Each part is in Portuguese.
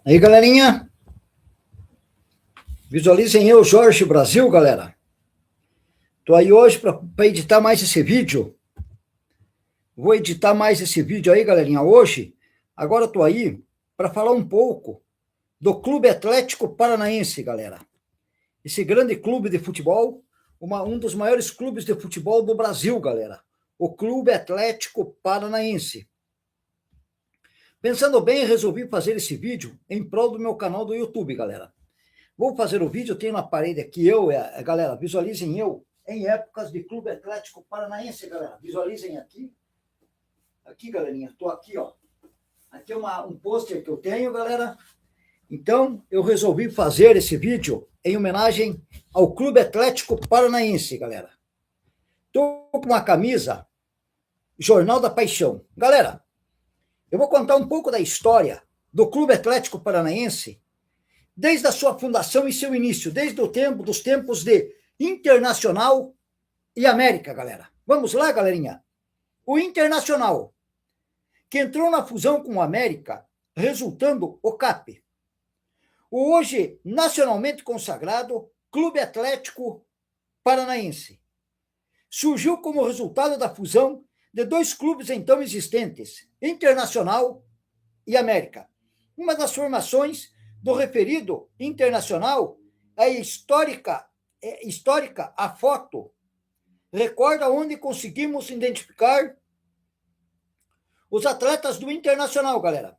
Aí, galerinha, visualizem eu, Jorge Brasil, galera. Tô aí hoje para editar mais esse vídeo. Vou editar mais esse vídeo aí, galerinha, hoje. Agora tô aí para falar um pouco do Clube Atlético Paranaense, galera. Esse grande clube de futebol, um dos maiores clubes de futebol do Brasil, galera. O Clube Atlético Paranaense. Pensando bem, resolvi fazer esse vídeo em prol do meu canal do YouTube, galera. Vou fazer o vídeo, tenho na parede aqui galera, visualizem eu em épocas de Clube Atlético Paranaense, galera. Visualizem aqui. Aqui, galerinha, estou aqui, ó. Aqui é um pôster que eu tenho, galera. Então, eu resolvi fazer esse vídeo em homenagem ao Clube Atlético Paranaense, galera. Estou com uma camisa Jornal da Paixão. Galera, eu vou contar um pouco da história do Clube Atlético Paranaense desde a sua fundação e seu início, desde dos tempos de Internacional e América, galera. Vamos lá, galerinha? O Internacional, que entrou na fusão com o América, resultando o CAP. O hoje nacionalmente consagrado Clube Atlético Paranaense. Surgiu como resultado da fusão de dois clubes então existentes, Internacional e América. Uma das formações do referido Internacional é histórica a foto. Recorda onde conseguimos identificar os atletas do Internacional, galera.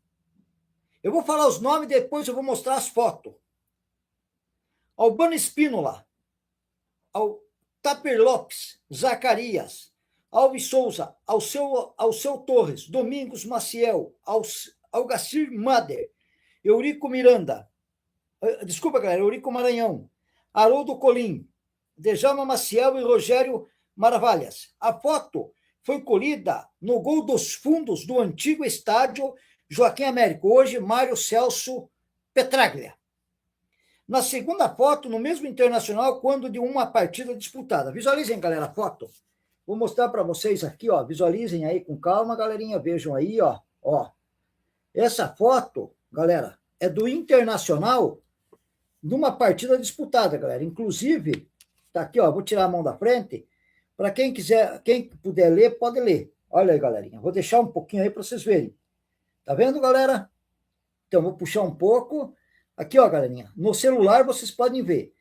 Eu vou falar os nomes e depois eu vou mostrar as fotos. Albano Espínola, Taper Lopes, Zacarias, Alves Souza, Alceu Torres, Domingos Maciel, Algacir Mader, Eurico Miranda, desculpa, galera, Eurico Maranhão, Haroldo Colim, Djalma Maciel e Rogério Maravalhas. A foto foi colhida no gol dos fundos do antigo estádio Joaquim Américo, hoje Mário Celso Petraglia. Na segunda foto, no mesmo Internacional, quando de uma partida disputada. Visualizem, galera, a foto. Vou mostrar para vocês aqui, ó. Visualizem aí com calma, galerinha. Vejam aí, ó. Essa foto, galera, é do Internacional numa partida disputada, galera. Inclusive, tá aqui, ó. Vou tirar a mão da frente. Para quem quiser, quem puder ler, pode ler. Olha aí, galerinha. Vou deixar um pouquinho aí para vocês verem. Tá vendo, galera? Então, vou puxar um pouco. Aqui, ó, galerinha. No celular vocês podem ver.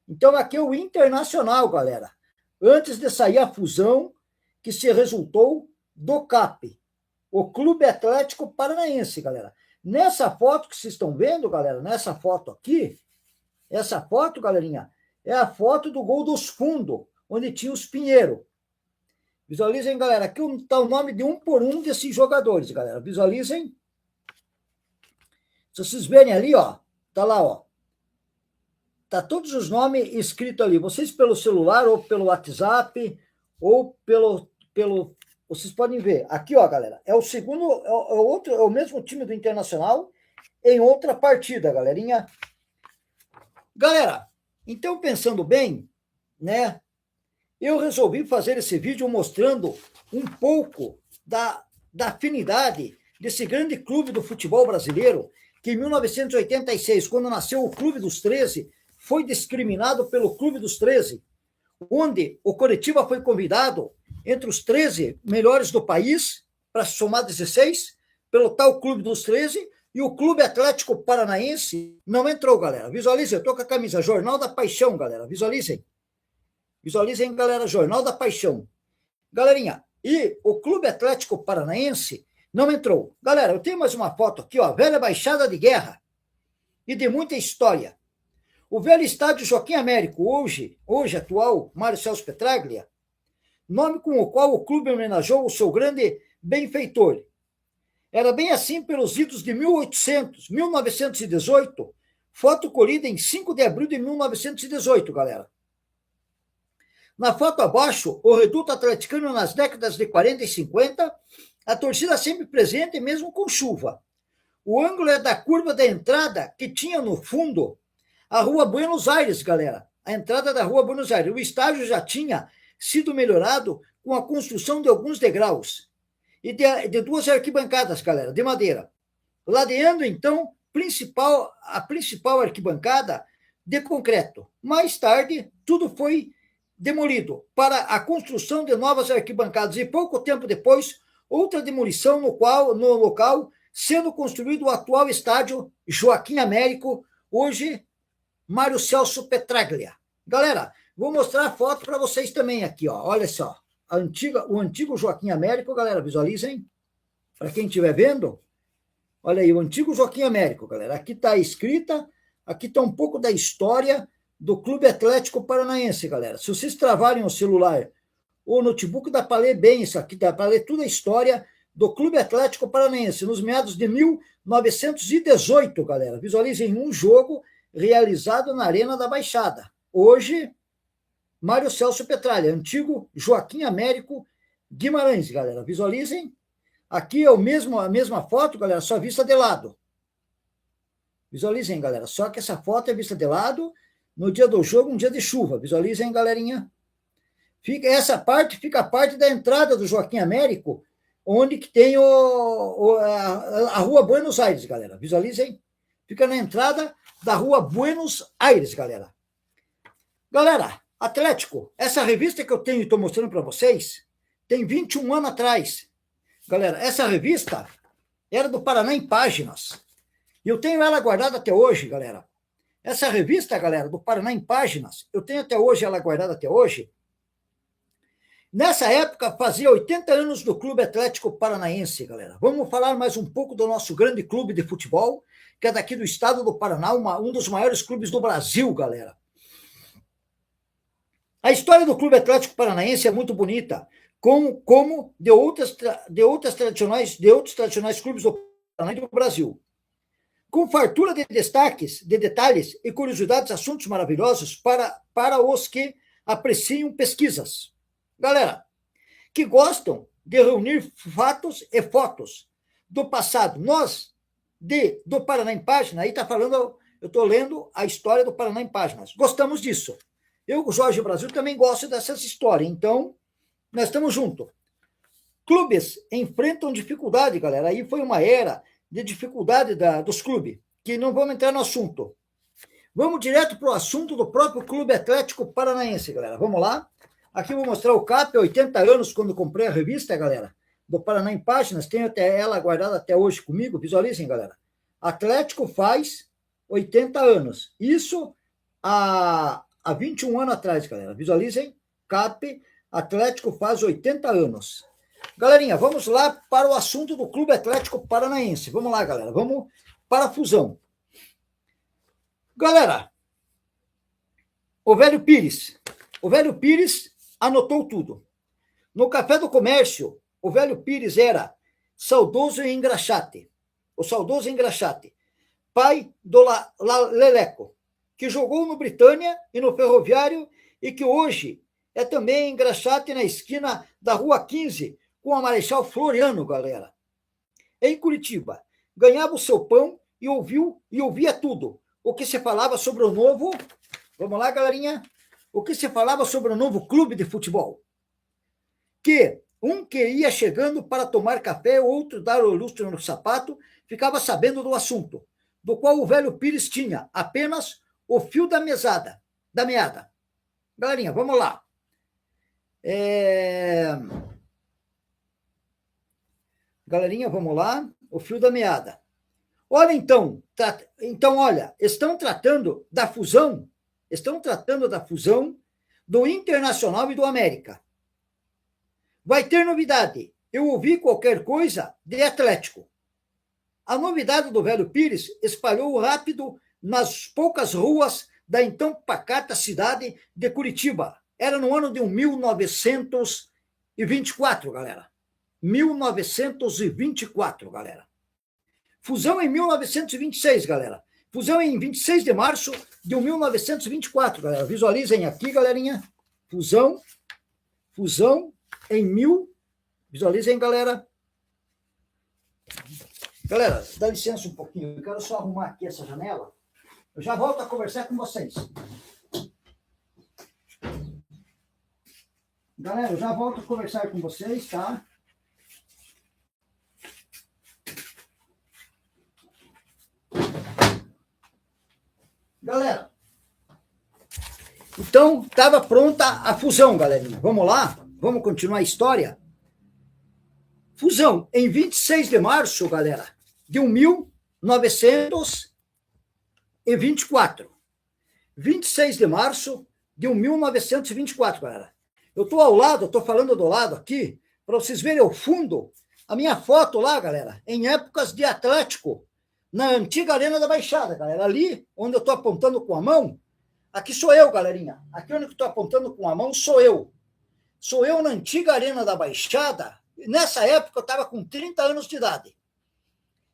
Então, aqui é o Internacional, galera. Antes de sair a fusão que se resultou do CAP, o Clube Atlético Paranaense, galera. Nessa foto que vocês estão vendo, galera, nessa foto aqui, essa foto, galerinha, é a foto do gol dos fundos, onde tinha os Pinheiro. Visualizem, galera, aqui está o nome de um por um desses jogadores, galera. Visualizem. Se vocês verem ali, ó, tá lá, ó. Tá todos os nomes escritos ali. Vocês pelo celular ou pelo WhatsApp ou pelo vocês podem ver. Aqui, ó, galera, é o segundo, é o mesmo time do Internacional em outra partida, galerinha. Galera, então pensando bem, né? Eu resolvi fazer esse vídeo mostrando um pouco da afinidade desse grande clube do futebol brasileiro, que em 1986, quando nasceu o Clube dos 13, foi discriminado pelo Clube dos 13, onde o Coritiba foi convidado entre os 13 melhores do país, para somar 16, pelo tal Clube dos 13, e o Clube Atlético Paranaense não entrou, galera. Visualizem, eu estou com a camisa Jornal da Paixão, galera. Visualizem. Visualizem, galera, Jornal da Paixão. Galerinha, e o Clube Atlético Paranaense não entrou. Galera, eu tenho mais uma foto aqui, ó, velha Baixada de Guerra e de muita história. O velho estádio Joaquim Américo, hoje atual, Mário Celso Petraglia, nome com o qual o clube homenageou o seu grande benfeitor. Era bem assim pelos idos de 1918, foto colhida em 5 de abril de 1918, galera. Na foto abaixo, o reduto atleticano nas décadas de 40 e 50, a torcida sempre presente, mesmo com chuva. O ângulo é da curva da entrada, que tinha no fundo a Rua Buenos Aires, galera. A entrada da Rua Buenos Aires. O estádio já tinha sido melhorado com a construção de alguns degraus e de duas arquibancadas, galera, de madeira. Ladeando, então, principal arquibancada de concreto. Mais tarde, tudo foi demolido para a construção de novas arquibancadas e pouco tempo depois, outra demolição no local, sendo construído o atual estádio Joaquim Américo, hoje Mário Celso Petraglia. Galera, vou mostrar a foto para vocês também aqui, ó. Olha só, o antigo Joaquim Américo, galera, visualizem. Para quem estiver vendo, olha aí, o antigo Joaquim Américo, galera. Aqui está a escrita, aqui está um pouco da história do Clube Atlético Paranaense, galera. Se vocês travarem o celular ou o notebook, dá para ler bem isso aqui, dá para ler toda a história do Clube Atlético Paranaense, nos meados de 1918, galera. Visualizem um jogo realizado na Arena da Baixada. Hoje, Mário Celso Petralha, antigo Joaquim Américo Guimarães, galera. Visualizem. Aqui é a mesma foto, galera, só vista de lado. Visualizem, galera. Só que essa foto é vista de lado no dia do jogo, um dia de chuva. Visualizem, galerinha. Essa parte fica a parte da entrada do Joaquim Américo, onde que tem a Rua Buenos Aires, galera. Visualizem. Fica na entrada da Rua Buenos Aires, galera. Galera, Atlético, essa revista que eu tenho e estou mostrando para vocês, tem 21 anos atrás. Galera, essa revista era do Paraná em Páginas. E eu tenho ela guardada até hoje, galera. Essa revista, galera, do Paraná em Páginas, eu tenho até hoje ela guardada até hoje. Nessa época, fazia 80 anos do Clube Atlético Paranaense, galera. Vamos falar mais um pouco do nosso grande clube de futebol, que é daqui do estado do Paraná, um dos maiores clubes do Brasil, galera. A história do Clube Atlético Paranaense é muito bonita, como de outros tradicionais clubes do Paraná e do Brasil. Com fartura de destaques, de detalhes e curiosidades, assuntos maravilhosos para os que apreciam pesquisas. Galera, que gostam de reunir fatos e fotos do passado. Nós, do Paraná em Páginas, aí está falando, eu estou lendo a história do Paraná em Páginas. Gostamos disso. Eu, o Jorge Brasil, também gosto dessas histórias, então nós estamos juntos. Clubes enfrentam dificuldade, galera. Aí foi uma era de dificuldade dos clubes, que não vamos entrar no assunto. Vamos direto para o assunto do próprio Clube Atlético Paranaense, galera. Vamos lá. Aqui eu vou mostrar o CAP, 80 anos, quando comprei a revista, galera, do Paraná em Páginas. Tenho até ela guardada até hoje comigo. Visualizem, galera. Atlético faz 80 anos. Isso há 21 anos atrás, galera. Visualizem. CAP, Atlético faz 80 anos. Galerinha, vamos lá para o assunto do Clube Atlético Paranaense. Vamos lá, galera. Vamos para a fusão. Galera, o velho Pires anotou tudo. No Café do Comércio, o velho Pires era saudoso Engraxate, o saudoso Engraxate, pai do Leleco, que jogou no Britânia e no Ferroviário e que hoje é também Engraxate na esquina da Rua 15, com a Marechal Floriano, galera. Em Curitiba, ganhava o seu pão e ouvia tudo. O que se falava sobre o novo... Vamos lá, galerinha? O que se falava sobre o novo clube de futebol? Que um que ia chegando para tomar café, outro dar o lustre no sapato, ficava sabendo do assunto, do qual o velho Pires tinha apenas o fio da meada. Galerinha, vamos lá. Galerinha, vamos lá. O fio da meada. Olha, então, olha, estão tratando da fusão do Internacional e do América. Vai ter novidade. Eu ouvi qualquer coisa de Atlético. A novidade do velho Pires espalhou rápido nas poucas ruas da então pacata cidade de Curitiba. Era no ano de 1924, galera. 1924, galera. Fusão em 1926, galera. Fusão em 26 de março de 1924, galera. Visualizem aqui, galerinha. Fusão em Visualizem, galera. Galera, dá licença um pouquinho. Eu quero só arrumar aqui essa janela. Eu já volto a conversar com vocês. Galera, eu já volto a conversar com vocês, tá? Então, estava pronta a fusão, galerinha. Vamos lá? Vamos continuar a história? Fusão em 26 de março, galera, de 1924. 26 de março de 1924, galera. Eu estou ao lado, estou falando do lado aqui, para vocês verem ao fundo a minha foto lá, galera, em épocas de Atlético, na antiga Arena da Baixada, galera. Ali, onde eu estou apontando com a mão, aqui sou eu, galerinha. Aqui onde eu estou apontando com a mão sou eu. Sou eu na antiga Arena da Baixada. Nessa época eu estava com 30 anos de idade.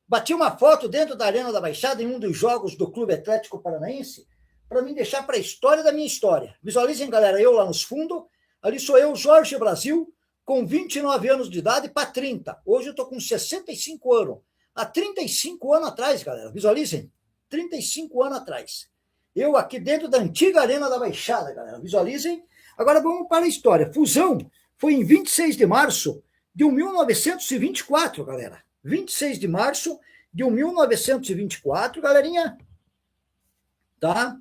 Bati uma foto dentro da Arena da Baixada em um dos jogos do Clube Atlético Paranaense para me deixar para a história da minha história. Visualizem, galera, eu lá nos fundos. Ali sou eu, Jorge Brasil, com 29 anos de idade para 30. Hoje eu estou com 65 anos. Há 35 anos atrás, galera. Visualizem. 35 anos atrás. Eu aqui dentro da antiga Arena da Baixada, galera. Visualizem. Agora vamos para a história. Fusão foi em 26 de março de 1924, galera. 26 de março de 1924, galerinha. Tá?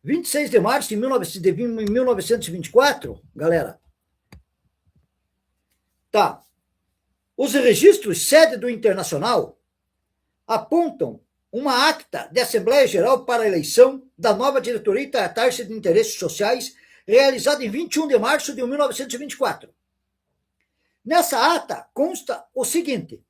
26 de março de 1924, galera. Tá. Os registros sede do Internacional apontam uma acta de Assembleia Geral para a eleição da nova diretoria e tratar-se de interesses sociais realizada em 21 de março de 1924. Nessa ata consta o seguinte: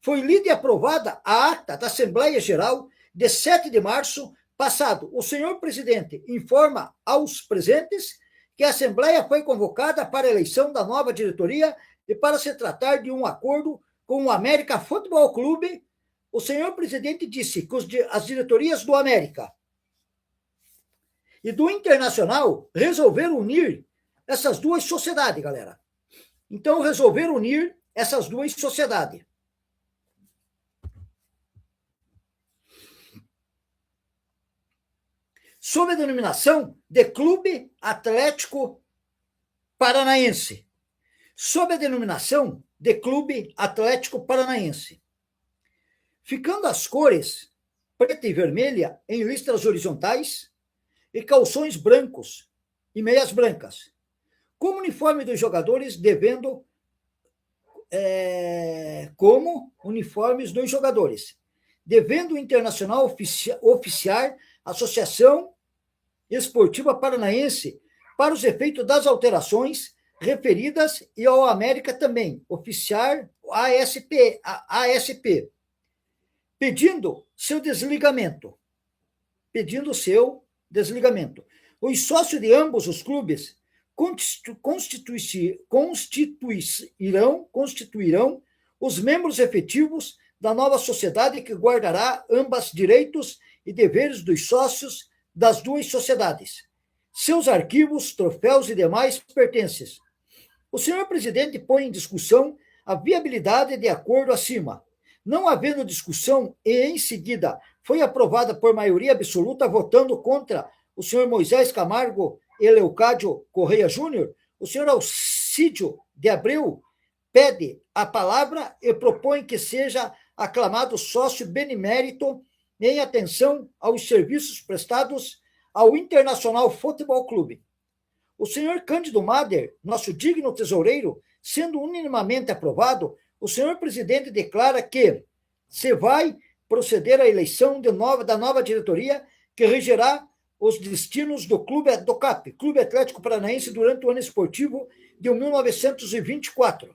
foi lida e aprovada a ata da Assembleia Geral de 7 de março passado. O senhor presidente informa aos presentes que a Assembleia foi convocada para a eleição da nova diretoria e para se tratar de um acordo com o América Futebol Clube. O senhor presidente disse que as diretorias do América e do Internacional resolveram unir essas duas sociedades, galera. Então, resolveram unir essas duas sociedades. Sob a denominação de Clube Atlético Paranaense. Sob a denominação de Clube Atlético Paranaense. Ficando as cores preta e vermelha em listras horizontais e calções brancos e meias brancas. Como uniforme dos jogadores devendo como uniformes dos jogadores, devendo o Internacional oficiar a Associação Esportiva Paranaense para os efeitos das alterações referidas e ao América também oficiar a ASP, pedindo seu desligamento. Os sócios de ambos os clubes constituirão os membros efetivos da nova sociedade que guardará ambos direitos e deveres dos sócios das duas sociedades, seus arquivos, troféus e demais pertences. O senhor presidente põe em discussão a viabilidade de acordo acima. Não havendo discussão e, em seguida, foi aprovada por maioria absoluta, votando contra o senhor Moisés Camargo e Leocádio Correia Júnior, o senhor Alcídio de Abreu pede a palavra e propõe que seja aclamado sócio benemérito em atenção aos serviços prestados ao Internacional Futebol Clube. O senhor Cândido Mader, nosso digno tesoureiro, sendo unanimamente aprovado, o senhor presidente declara que se vai proceder à eleição da nova diretoria que regerá os destinos do CAP, Clube Atlético Paranaense, durante o ano esportivo de 1924,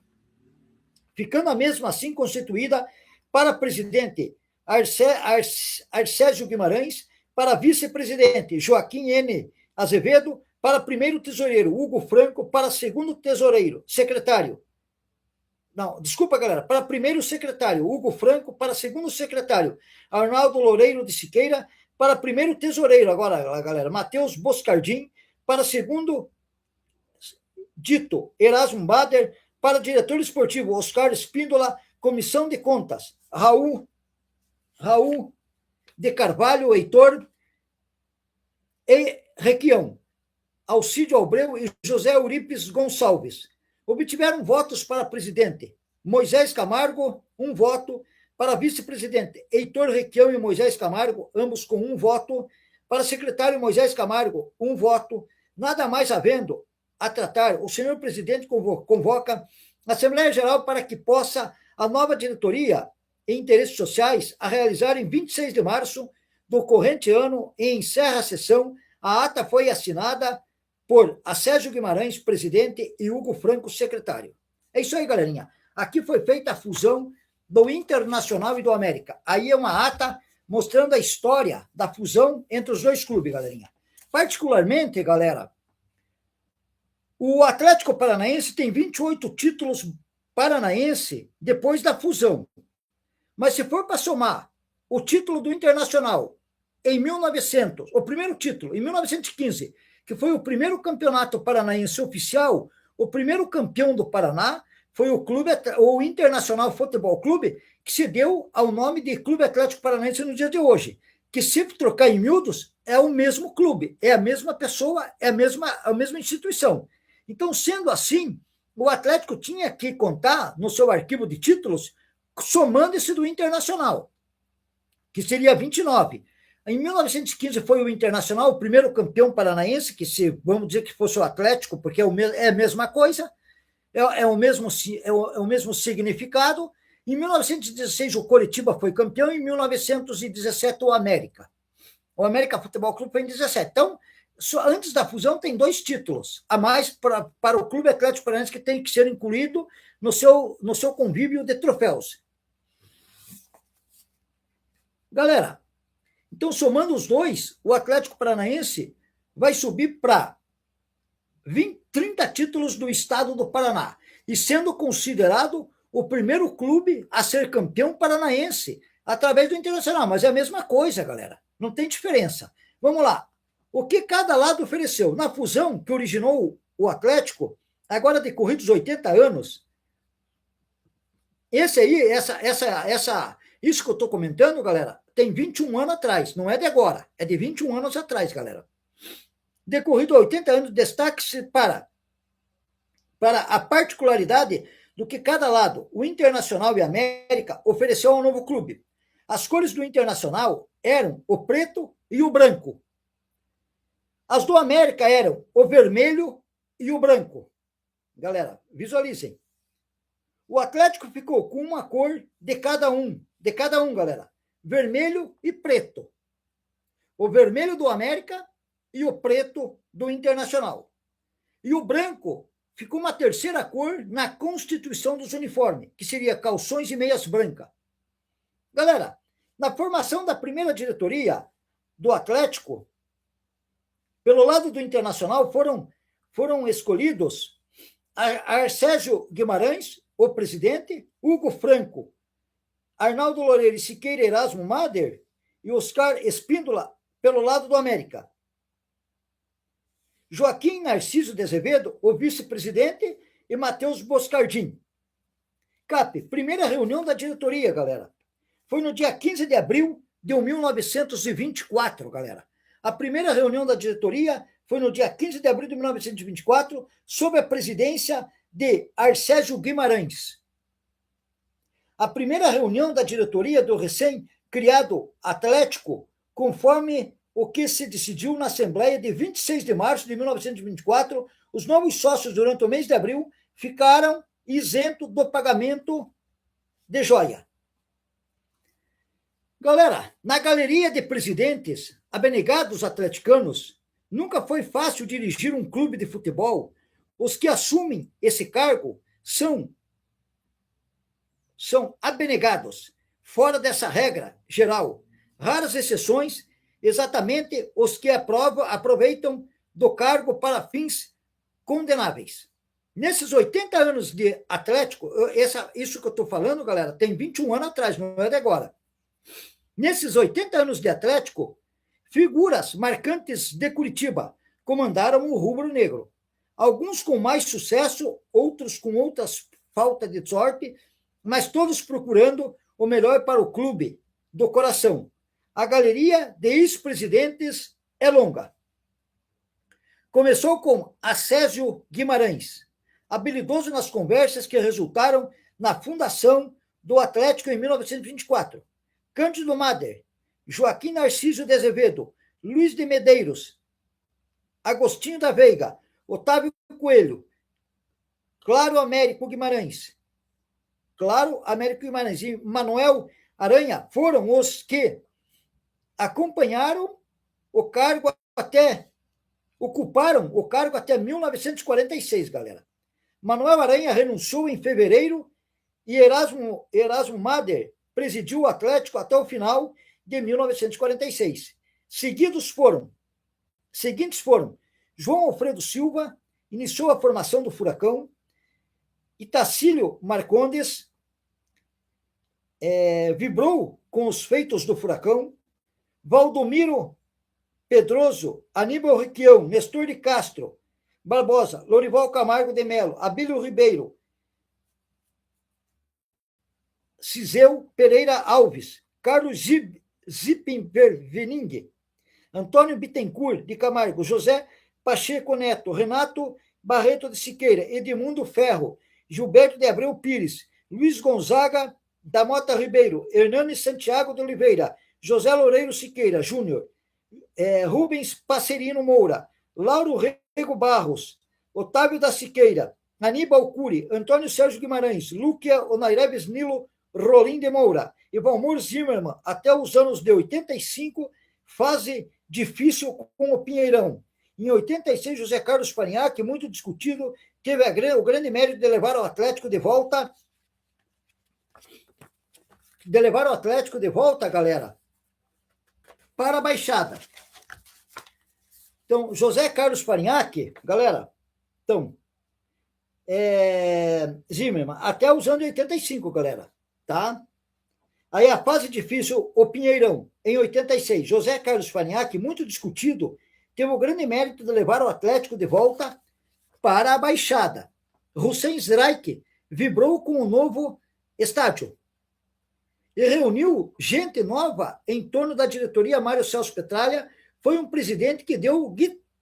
ficando a mesma assim constituída para presidente Arcésio Guimarães, para vice-presidente Joaquim N. Azevedo, para primeiro tesoureiro Hugo Franco, para segundo secretário. Não, desculpa, galera. Para primeiro secretário Hugo Franco, para segundo secretário Arnaldo Loureiro de Siqueira, para primeiro tesoureiro, agora, galera, Matheus Boscardim, para segundo dito Erasmo Bader, para diretor esportivo Oscar Espíndola, comissão de contas Raul de Carvalho, Heitor e Requião, Alcídio Abreu e José Eurípides Gonçalves. Obtiveram votos para presidente Moisés Camargo, 1 voto, para vice-presidente Heitor Requião e Moisés Camargo, ambos com 1 voto, para secretário Moisés Camargo, 1 voto, nada mais havendo a tratar, o senhor presidente convoca a Assembleia Geral para que possa a nova diretoria em interesses sociais a realizar em 26 de março do corrente ano e encerra a sessão. A ata foi assinada por Sérgio Guimarães, presidente, e Hugo Franco, secretário. É isso aí, galerinha. Aqui foi feita a fusão do Internacional e do América. Aí é uma ata mostrando a história da fusão entre os dois clubes, galerinha. Particularmente, galera, o Atlético Paranaense tem 28 títulos paranaense depois da fusão. Mas se for para somar o título do Internacional em 1900, o primeiro título, em 1915, que foi o primeiro campeonato paranaense oficial, o primeiro campeão do Paraná foi o Internacional Futebol Clube, que se deu ao nome de Clube Atlético Paranaense no dia de hoje, que se trocar em miúdos, é o mesmo clube, é a mesma pessoa, é a mesma instituição. Então, sendo assim, o Atlético tinha que contar no seu arquivo de títulos, somando esse do Internacional, que seria 29. Em 1915 foi o Internacional, o primeiro campeão paranaense, que se vamos dizer que fosse o Atlético, porque é a mesma coisa, é o mesmo significado. Em 1916 o Coritiba foi campeão, em 1917 o América. O América Futebol Clube foi em 17. Então, antes da fusão tem 2 títulos a mais para o Clube Atlético Paranaense, que tem que ser incluído no seu convívio de troféus. Galera, então, somando os dois, o Atlético Paranaense vai subir para 30 títulos do estado do Paraná, e sendo considerado o primeiro clube a ser campeão paranaense através do Internacional. Mas é a mesma coisa, galera. Não tem diferença. Vamos lá. O que cada lado ofereceu? Na fusão que originou o Atlético, agora decorridos 80 anos, isso que eu estou comentando, galera, tem 21 anos atrás, não é de agora, é de 21 anos atrás, galera. Decorrido 80 anos, destaque-se para a particularidade do que cada lado, o Internacional e a América, ofereceu ao novo clube. As cores do Internacional eram o preto e o branco. As do América eram o vermelho e o branco. Galera, visualizem. O Atlético ficou com uma cor de cada um, galera. Vermelho e preto. O vermelho do América e o preto do Internacional. E o branco ficou uma terceira cor na constituição dos uniformes, que seria calções e meias brancas. Galera, na formação da primeira diretoria do Atlético, pelo lado do Internacional, foram escolhidos Sérgio Guimarães, o presidente, Hugo Franco, Arnaldo Loureiro Siqueira, Erasmo Mader e Oscar Espíndola, pelo lado do América. Joaquim Narciso de Azevedo, o vice-presidente, e Matheus Boscardim. CAP, primeira reunião da diretoria, galera. Foi no dia 15 de abril de 1924, galera. A primeira reunião da diretoria foi no dia 15 de abril de 1924, sob a presidência de Arcésio Guimarães. A primeira reunião da diretoria do recém-criado Atlético, conforme o que se decidiu na Assembleia de 26 de março de 1924, os novos sócios, durante o mês de abril, ficaram isentos do pagamento de joia. Galera, na galeria de presidentes abnegados atleticanos, nunca foi fácil dirigir um clube de futebol. Os que assumem esse cargo são abnegados, fora dessa regra geral. Raras exceções, exatamente os que aproveitam do cargo para fins condenáveis. Nesses 80 anos de Atlético, isso que eu estou falando, galera, tem 21 anos atrás, não é de agora. Nesses 80 anos de Atlético, figuras marcantes de Curitiba comandaram o rubro-negro. Alguns com mais sucesso, outros com outras falta de sorte, mas todos procurando o melhor para o clube do coração. A galeria de ex-presidentes é longa. Começou com Sérgio Guimarães, habilidoso nas conversas que resultaram na fundação do Atlético em 1924. Cândido Mader, Joaquim Narciso de Azevedo, Luiz de Medeiros, Agostinho da Veiga, Otávio Coelho, Claro Américo Guimarães, e Manuel Aranha foram os que acompanharam o cargo ocuparam o cargo até 1946, galera. Manuel Aranha renunciou em fevereiro e Erasmo Mader presidiu o Atlético até o final de 1946. Seguintes foram João Alfredo Silva, iniciou a formação do Furacão, Itacílio Marcondes vibrou com os feitos do Furacão, Valdomiro Pedroso, Aníbal Requião, Nestor de Castro, Barbosa, Lorival Camargo de Melo, Abílio Ribeiro, Ciseu Pereira Alves, Carlos Zippenvervening, Antônio Bittencourt de Camargo, José Pacheco Neto, Renato Barreto de Siqueira, Edmundo Ferro, Gilberto de Abreu Pires, Luiz Gonzaga da Mota Ribeiro, Hernani Santiago de Oliveira, José Loureiro Siqueira Júnior, Rubens Passerino Moura, Lauro Rego Barros, Otávio da Siqueira, Aníbal Cury, Antônio Sérgio Guimarães, Lúquia Onaireves Nilo Rolim de Moura e Valmor Zimmermann, até os anos de 85, fase difícil com o Pinheirão. Em 86, José Carlos Farinhaque, muito discutido, teve o grande mérito de levar o Atlético de volta, galera, para a Baixada. Então, José Carlos Farinhaque, galera, Zimmermann, até os anos 85, galera, tá? Aí a fase difícil, o Pinheirão, em 86, José Carlos Farinhaque, muito discutido, teve o grande mérito de levar o Atlético de volta para a Baixada. Hussein Zraik vibrou com o novo estádio e reuniu gente nova em torno da diretoria. Mário Celso Petralha foi um presidente que deu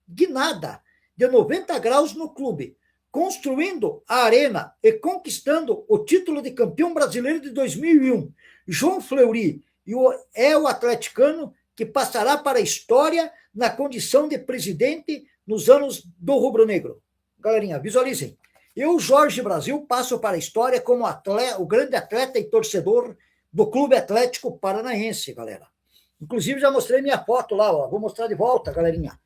guinada de 90 graus no clube, construindo a arena e conquistando o título de campeão brasileiro de 2001. João Fleury é o atleticano que passará para a história na condição de presidente nos anos do rubro-negro. Galerinha, visualizem. Eu, Jorge Brasil, passo para a história como o grande atleta e torcedor do Clube Atlético Paranaense, galera. Inclusive, já mostrei minha foto lá, ó. Vou mostrar de volta, galerinha.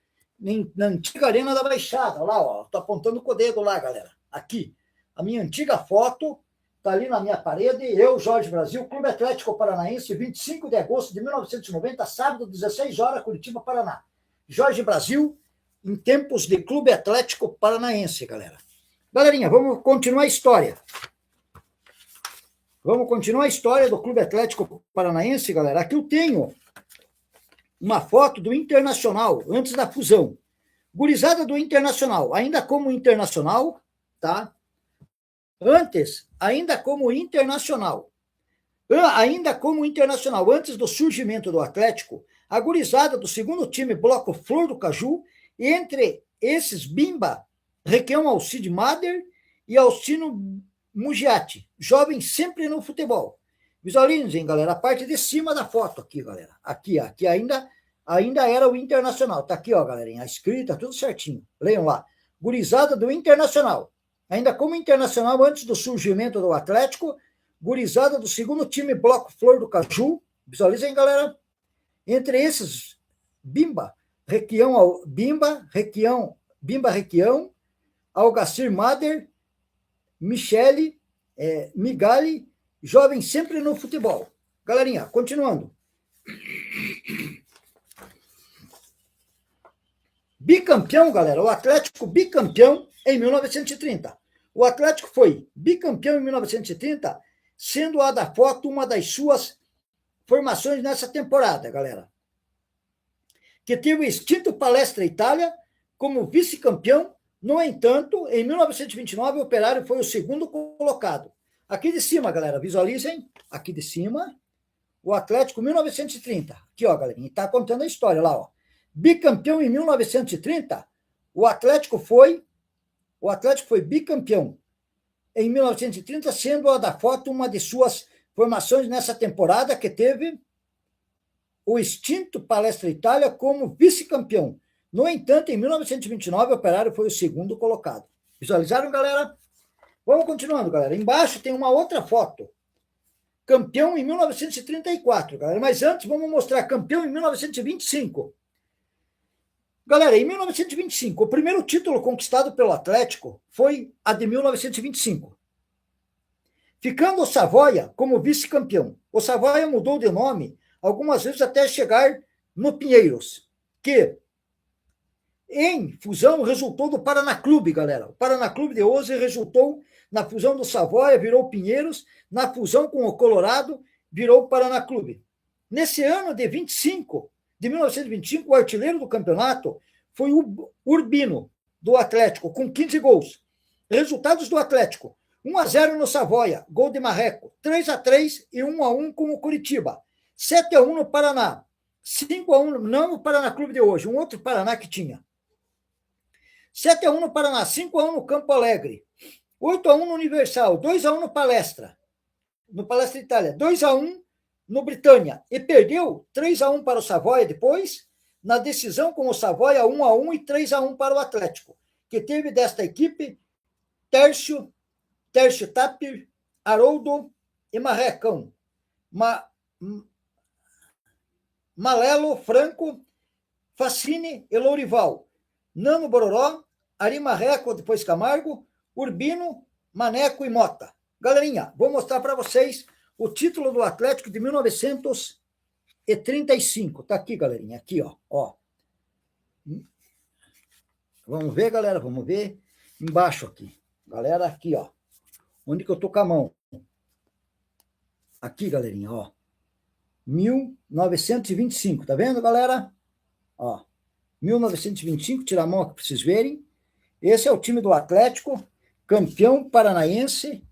Na antiga Arena da Baixada, lá, ó. Tô apontando com o dedo lá, galera. Aqui. A minha antiga foto tá ali na minha parede. Eu, Jorge Brasil, Clube Atlético Paranaense, 25 de agosto de 1990, sábado, 16 horas, Curitiba, Paraná. Jorge Brasil, em tempos de Clube Atlético Paranaense, galera. Galerinha, vamos continuar a história. Vamos continuar a história do Clube Atlético Paranaense, galera. Aqui eu tenho uma foto do Internacional, antes da fusão. Gurizada do Internacional, ainda como Internacional, tá? Antes, ainda como Internacional, antes do surgimento do Atlético, a gurizada do segundo time, Bloco Flor do Caju, e entre esses, Bimba, Requião Alcide Mader e Alcino Mugiati, jovem sempre no futebol. Visualizem, galera, a parte de cima da foto aqui, galera. Aqui ainda era o Internacional. Tá aqui, ó, galerinha, a escrita, tudo certinho. Leiam lá. Gurizada do Internacional. Ainda como Internacional, antes do surgimento do Atlético, gurizada do segundo time, Bloco Flor do Caju. Visualizem, galera. Entre esses, Bimba, Requião, Algacir Mader, Michele, Migali, jovem sempre no futebol. Galerinha, continuando. Bicampeão, galera, o Atlético bicampeão em 1930. O Atlético foi bicampeão em 1930, sendo a da foto uma das suas formações nessa temporada, galera. Que teve o extinto Palestra Itália como vice-campeão. No entanto, em 1929, o Operário foi o segundo colocado. Aqui de cima, galera, visualizem. Aqui de cima, o Atlético 1930. Aqui, ó, galerinha, está contando a história lá, ó. Bicampeão em 1930, o Atlético foi bicampeão em 1930, sendo a da foto uma de suas formações nessa temporada, que teve o extinto Palestra Itália como vice-campeão. No entanto, em 1929, o Operário foi o segundo colocado. Visualizaram, galera? Vamos continuando, galera. Embaixo tem uma outra foto. Campeão em 1934, galera. Mas antes, vamos mostrar campeão em 1925. Galera, em 1925, o primeiro título conquistado pelo Atlético foi a de 1925. Ficando o Savoia como vice-campeão. O Savoia mudou de nome algumas vezes até chegar no Pinheiros, que em fusão resultou do Paraná Clube, galera. O Paraná Clube de hoje resultou na fusão do Savoia, virou Pinheiros, na fusão com o Colorado, virou o Paraná Clube. Nesse ano de 1925, o artilheiro do campeonato foi o Urbino, do Atlético, com 15 gols. Resultados do Atlético: 1-0 no Savoia, gol de Marreco, 3-3 e 1-1 com o Curitiba, 7-1 no Paraná, 5-1, não o Paraná Clube de hoje, um outro Paraná que tinha. 7-1 no Paraná, 5-1 no Campo Alegre, 8-1 no Universal, 2-1 no Palestra Itália, 2-1 no Britânia, e perdeu 3-1 para o Savoia depois, na decisão com o Savoia 1-1 e 3-1 para o Atlético, que teve desta equipe Tércio Tapir, Haroldo e Marrecão, Malelo, Franco, Facine e Lourival, Nano Bororó, Ari Marreco, depois Camargo, Urbino, Maneco e Mota. Galerinha, vou mostrar para vocês o título do Atlético de 1935. Tá aqui, galerinha, aqui, ó. Vamos ver, galera, vamos ver. Embaixo aqui. Galera, aqui, ó. Onde que eu tô com a mão? Aqui, galerinha, ó. 1925, tá vendo, galera? Ó, 1925, tira a mão aqui para vocês verem. Esse é o time do Atlético, campeão paranaense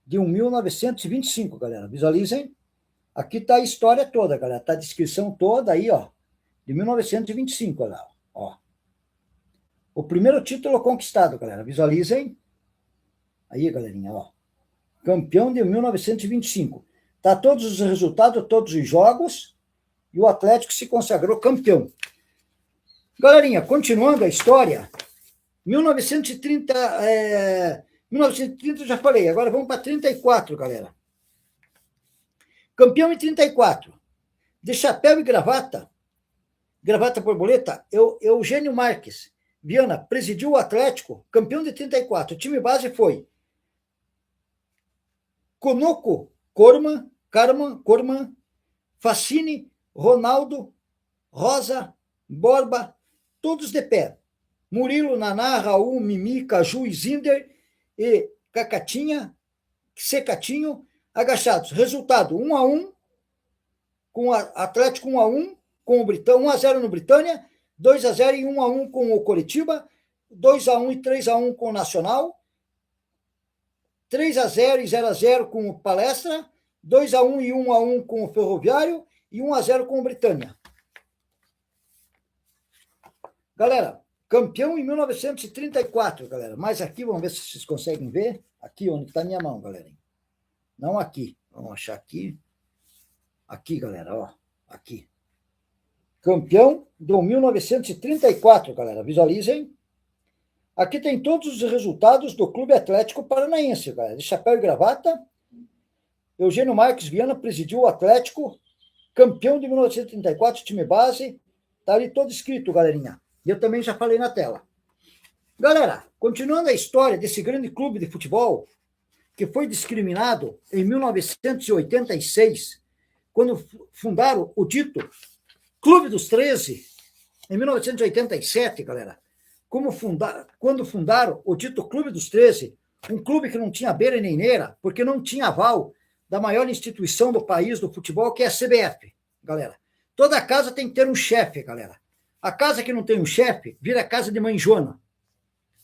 de 1925, galera. Visualizem. Aqui tá a história toda, galera. Tá a descrição toda aí, ó. De 1925, olha lá, ó. O primeiro título conquistado, galera. Visualizem. Aí, galerinha, ó. Campeão de 1925. Tá todos os resultados, todos os jogos, e o Atlético se consagrou campeão. Galerinha, continuando a história, 1930 eu já falei, agora vamos para 34, galera. Campeão em 34, de chapéu e gravata borboleta, Eugênio Marques Viana presidiu o Atlético, campeão de 34. O time base foi Conoco, Corman, Facine, Ronaldo, Rosa, Borba, todos de pé. Murilo, Naná, Raul, Mimi, Caju e Zinder e Secatinho, agachados. Resultado: 1-1 com o Atlético, 1-1 com o Britânia, 1-0 no Britânia, 2-0 e 1-1 com o Coritiba, 2-1 e 3-1 com o Nacional, 3-0 e 0-0 com o Palestra, 2-1 e 1-1 com o Ferroviário e 1-0 com o Britânia. Galera, campeão em 1934, galera. Mas aqui, vamos ver se vocês conseguem ver. Aqui onde está minha mão, galera. Não aqui. Vamos achar aqui. Aqui, galera, ó. Aqui. Campeão de 1934, galera. Visualizem. Aqui tem todos os resultados do Clube Atlético Paranaense, galera. De chapéu e gravata. Eugênio Marques Viana presidiu o Atlético, campeão de 1934, time base. Tá ali todo escrito, galerinha. E eu também já falei na tela. Galera, continuando a história desse grande clube de futebol, que foi discriminado em 1986, quando fundaram o dito Clube dos 13, em 1987, galera, quando fundaram o dito Clube dos 13, um clube que não tinha beira nem neira, porque não tinha aval da maior instituição do país do futebol, que é a CBF, galera. Toda casa tem que ter um chefe, galera. A casa que não tem um chefe vira casa de mãe Joana.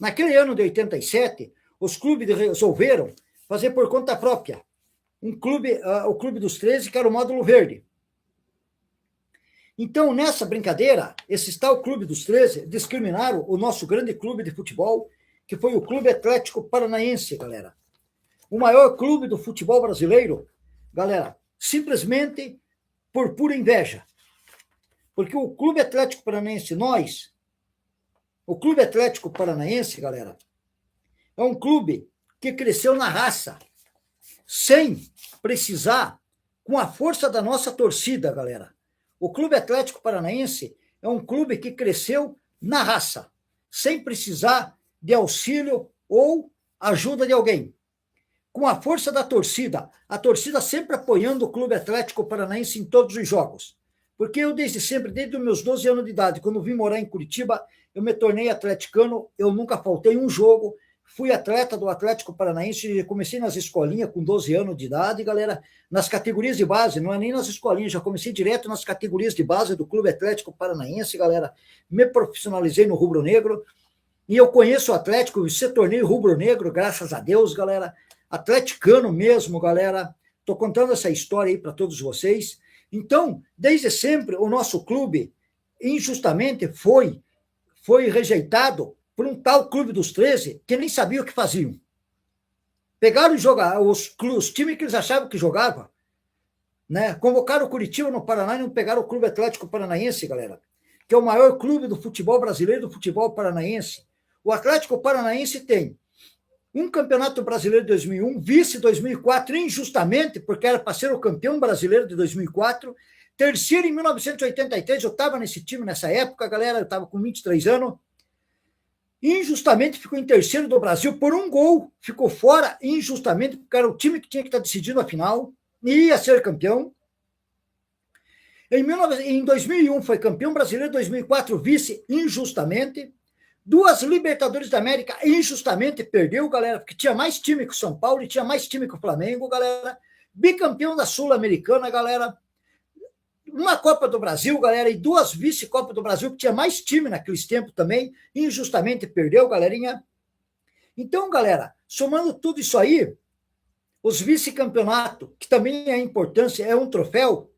Naquele ano de 87, os clubes resolveram fazer por conta própria o Clube dos 13, que era o módulo verde. Então, nessa brincadeira, esse tal Clube dos 13 discriminaram o nosso grande clube de futebol, que foi o Clube Atlético Paranaense, galera. O maior clube do futebol brasileiro, galera, simplesmente por pura inveja. Porque o Clube Atlético Paranaense, nós O Clube Atlético Paranaense, galera, é um clube que cresceu na raça, sem precisar, com a força da nossa torcida, galera. O Clube Atlético Paranaense é um clube que cresceu na raça, sem precisar de auxílio ou ajuda de alguém. Com a força da torcida, a torcida sempre apoiando o Clube Atlético Paranaense em todos os jogos. Porque eu, desde sempre, desde os meus 12 anos de idade, quando vim morar em Curitiba, eu me tornei atleticano, eu nunca faltei um jogo, fui atleta do Atlético Paranaense, comecei nas escolinhas com 12 anos de idade, galera, nas categorias de base, não é nem nas escolinhas, já comecei direto nas categorias de base do Clube Atlético Paranaense, galera, me profissionalizei no rubro-negro, e eu conheço o Atlético, se tornei rubro-negro, graças a Deus, galera, atleticano mesmo, galera, estou contando essa história aí para todos vocês. Então, desde sempre, o nosso clube, injustamente, foi rejeitado por um tal Clube dos 13, que nem sabia o que faziam. Pegaram os times que eles achavam que jogavam, né? Convocaram o Curitiba no Paraná e não pegaram o Clube Atlético Paranaense, galera, que é o maior clube do futebol brasileiro, do futebol paranaense. O Atlético Paranaense tem um campeonato brasileiro de 2001, vice 2004, injustamente, porque era para ser o campeão brasileiro de 2004, terceiro em 1983, eu estava nesse time nessa época, galera, eu estava com 23 anos, injustamente ficou em terceiro do Brasil por um gol, ficou fora injustamente, porque era o time que tinha que estar decidindo a final, e ia ser campeão. Em 2001 foi campeão brasileiro, 2004 vice, injustamente. 2 Libertadores da América, injustamente perdeu, galera, porque tinha mais time que o São Paulo e tinha mais time que o Flamengo, galera. Bicampeão da Sul-Americana, galera. Uma Copa do Brasil, galera, e 2 vice-Copa do Brasil, que tinha mais time naqueles tempos também, injustamente perdeu, galerinha. Então, galera, somando tudo isso aí, os vice-campeonatos, que também é importância, é um troféu,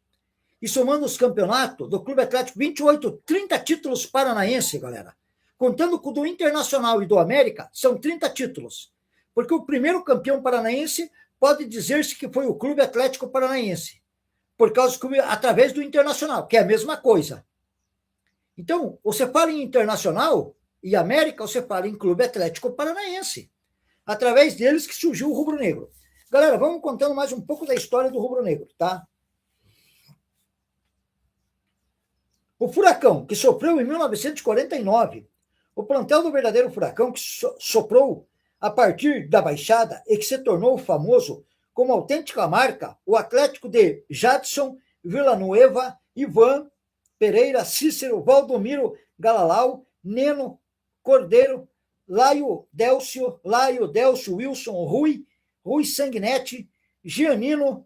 e somando os campeonatos do Clube Atlético, 28, 30 títulos paranaenses, galera. Contando com o do Internacional e do América, são 30 títulos. Porque o primeiro campeão paranaense pode dizer-se que foi o Clube Atlético Paranaense, por causa que, através do Internacional, que é a mesma coisa. Então, você fala em Internacional e América, você fala em Clube Atlético Paranaense. Através deles que surgiu o rubro-negro. Galera, vamos contando mais um pouco da história do rubro-negro, tá? O Furacão, que sofreu em 1949, o plantel do verdadeiro Furacão, que soprou a partir da Baixada e que se tornou famoso como autêntica marca, o Atlético de Jadson, Villanueva, Ivan, Pereira, Cícero, Valdomiro, Galalau, Neno, Cordeiro, Laio Delcio, Wilson, Rui Sanguinetti, Giannino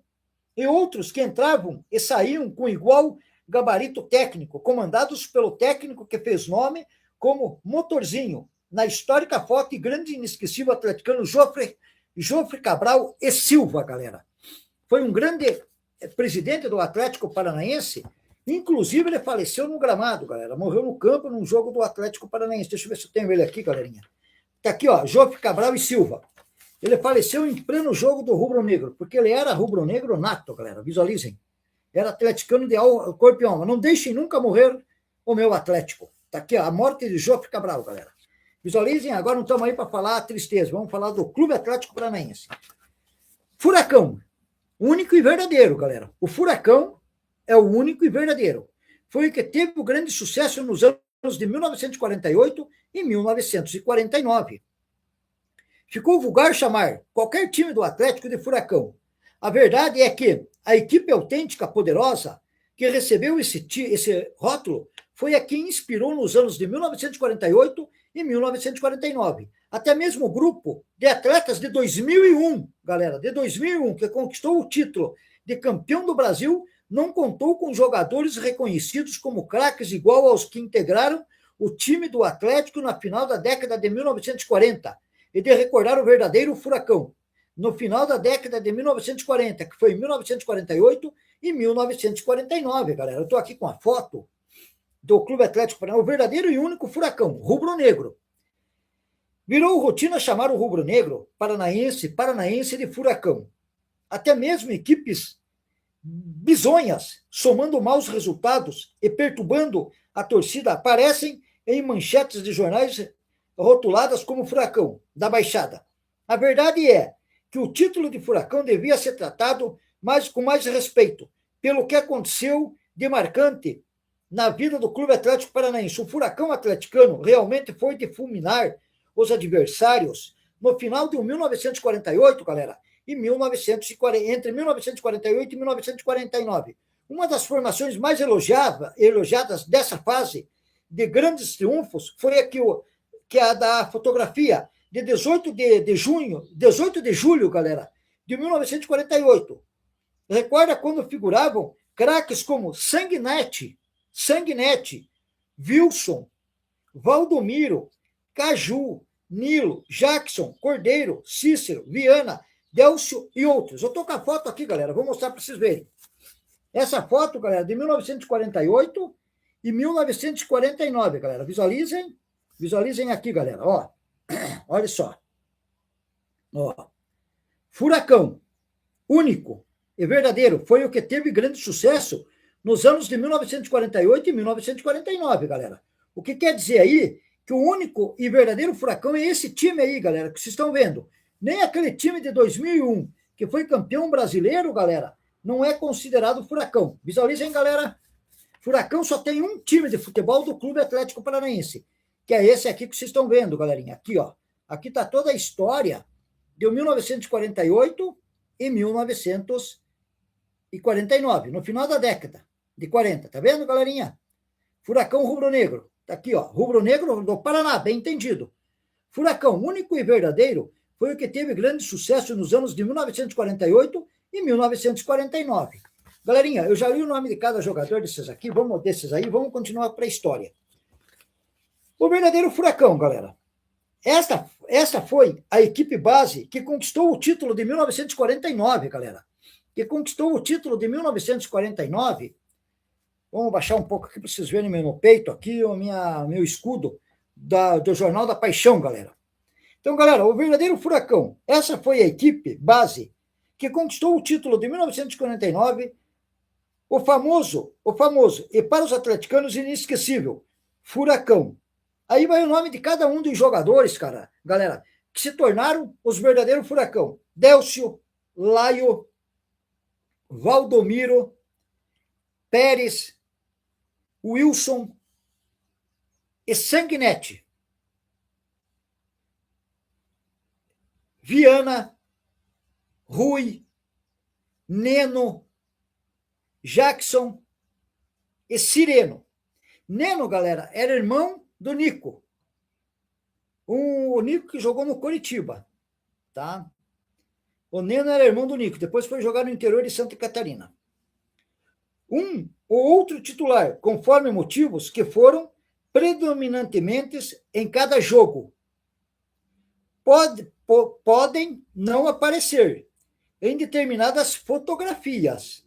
e outros que entravam e saíam com igual gabarito técnico, comandados pelo técnico que fez nome como Motorzinho, na histórica foto e grande e inesquecível atleticano Jofre Cabral e Silva, galera. Foi um grande presidente do Atlético Paranaense, inclusive ele faleceu no gramado, galera, morreu no campo num jogo do Atlético Paranaense. Deixa eu ver se eu tenho ele aqui, galerinha. Tá aqui, ó, Jofre Cabral e Silva. Ele faleceu em pleno jogo do rubro-negro, porque ele era rubro-negro nato, galera, visualizem. Era atleticano de corpo e alma. Não deixem nunca morrer o meu Atlético. Está aqui, ó, a morte de Jofre Cabral, galera. Visualizem, agora não estamos aí para falar a tristeza, vamos falar do Clube Atlético Paranaense. Furacão, único e verdadeiro, galera. O Furacão é o único e verdadeiro. Foi o que teve o grande sucesso nos anos de 1948 e 1949. Ficou vulgar chamar qualquer time do Atlético de Furacão. A verdade é que a equipe autêntica, poderosa, que recebeu esse rótulo, foi a que inspirou nos anos de 1948 e 1949. Até mesmo o grupo de atletas de 2001, galera, de 2001, que conquistou o título de campeão do Brasil, não contou com jogadores reconhecidos como craques igual aos que integraram o time do Atlético na final da década de 1940, e de recordar o verdadeiro Furacão, no final da década de 1940, que foi em 1948 e 1949, galera. Eu estou aqui com a foto do Clube Atlético Paranaense, o verdadeiro e único Furacão, rubro-negro. Virou rotina chamar o rubro-negro paranaense de Furacão. Até mesmo equipes bizonhas, somando maus resultados e perturbando a torcida, aparecem em manchetes de jornais rotuladas como Furacão da Baixada. A verdade é que o título de Furacão devia ser tratado com mais respeito, pelo que aconteceu de marcante na vida do Clube Atlético Paranaense. O Furacão atleticano realmente foi de fulminar os adversários no final de 1948, galera, e entre 1948 e 1949. Uma das formações mais elogiadas dessa fase de grandes triunfos foi a da fotografia de 18 de julho, galera, de 1948. Recorda quando figuravam craques como Sanguinetti, Wilson, Valdomiro, Caju, Nilo, Jackson, Cordeiro, Cícero, Viana, Délcio e outros. Eu estou com a foto aqui, galera, vou mostrar para vocês verem. Essa foto, galera, de 1948 e 1949, galera. Visualizem aqui, galera. Ó, olha só. Ó. Furacão, único e verdadeiro, foi o que teve grande sucesso nos anos de 1948 e 1949, galera. O que quer dizer aí que o único e verdadeiro Furacão é esse time aí, galera, que vocês estão vendo. Nem aquele time de 2001, que foi campeão brasileiro, galera, não é considerado Furacão. Visualizem, galera. Furacão só tem um time de futebol do Clube Atlético Paranaense, que é esse aqui que vocês estão vendo, galerinha. Aqui, ó. Aqui está toda a história de 1948 e 1949, no final da década de 40. Tá vendo, galerinha? Furacão rubro-negro. Tá aqui, ó. Rubro-negro do Paraná, bem entendido. Furacão único e verdadeiro foi o que teve grande sucesso nos anos de 1948 e 1949. Galerinha, eu já li o nome de cada jogador desses aí, vamos continuar para a história. O verdadeiro Furacão, galera. Esta foi a equipe base que conquistou o título de 1949, galera. Que conquistou o título de 1949. Vamos baixar um pouco aqui para vocês verem meu peito aqui, meu escudo do Jornal da Paixão, galera. Então, galera, o verdadeiro Furacão, essa foi a equipe base que conquistou o título de 1949, o famoso, e para os atleticanos inesquecível, Furacão. Aí vai o nome de cada um dos jogadores, cara, galera, que se tornaram os verdadeiros Furacão. Délcio, Laio, Valdomiro, Pérez, Wilson e Sanguinetti. Viana, Rui, Neno, Jackson e Sireno. Neno, galera, era irmão do Nico. O Nico que jogou no Coritiba, tá? O Neno era irmão do Nico, depois foi jogar no interior de Santa Catarina. Um ou outro titular, conforme motivos que foram predominantemente em cada jogo. Podem não aparecer em determinadas fotografias.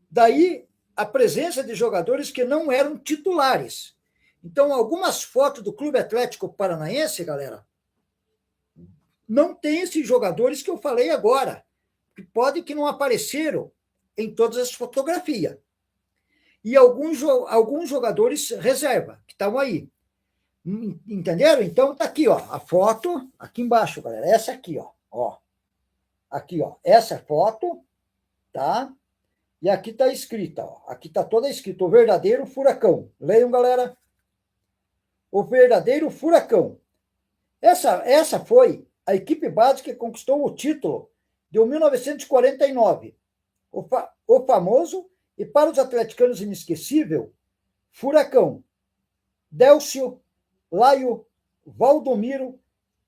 Daí a presença de jogadores que não eram titulares. Então, algumas fotos do Clube Atlético Paranaense, galera, não tem esses jogadores que eu falei agora, que pode que não apareceram em todas as fotografias. E alguns jogadores reserva, que estavam aí. Entenderam? Então, tá aqui, ó, a foto, aqui embaixo, galera, essa aqui, ó. Aqui, ó, essa foto, tá? E aqui tá escrita, ó, aqui tá toda escrita, o verdadeiro Furacão. Leiam, galera. O verdadeiro Furacão. Essa foi a equipe base que conquistou o título de 1949. O famoso, e para os atleticanos inesquecível, Furacão. Délcio, Laio, Valdomiro,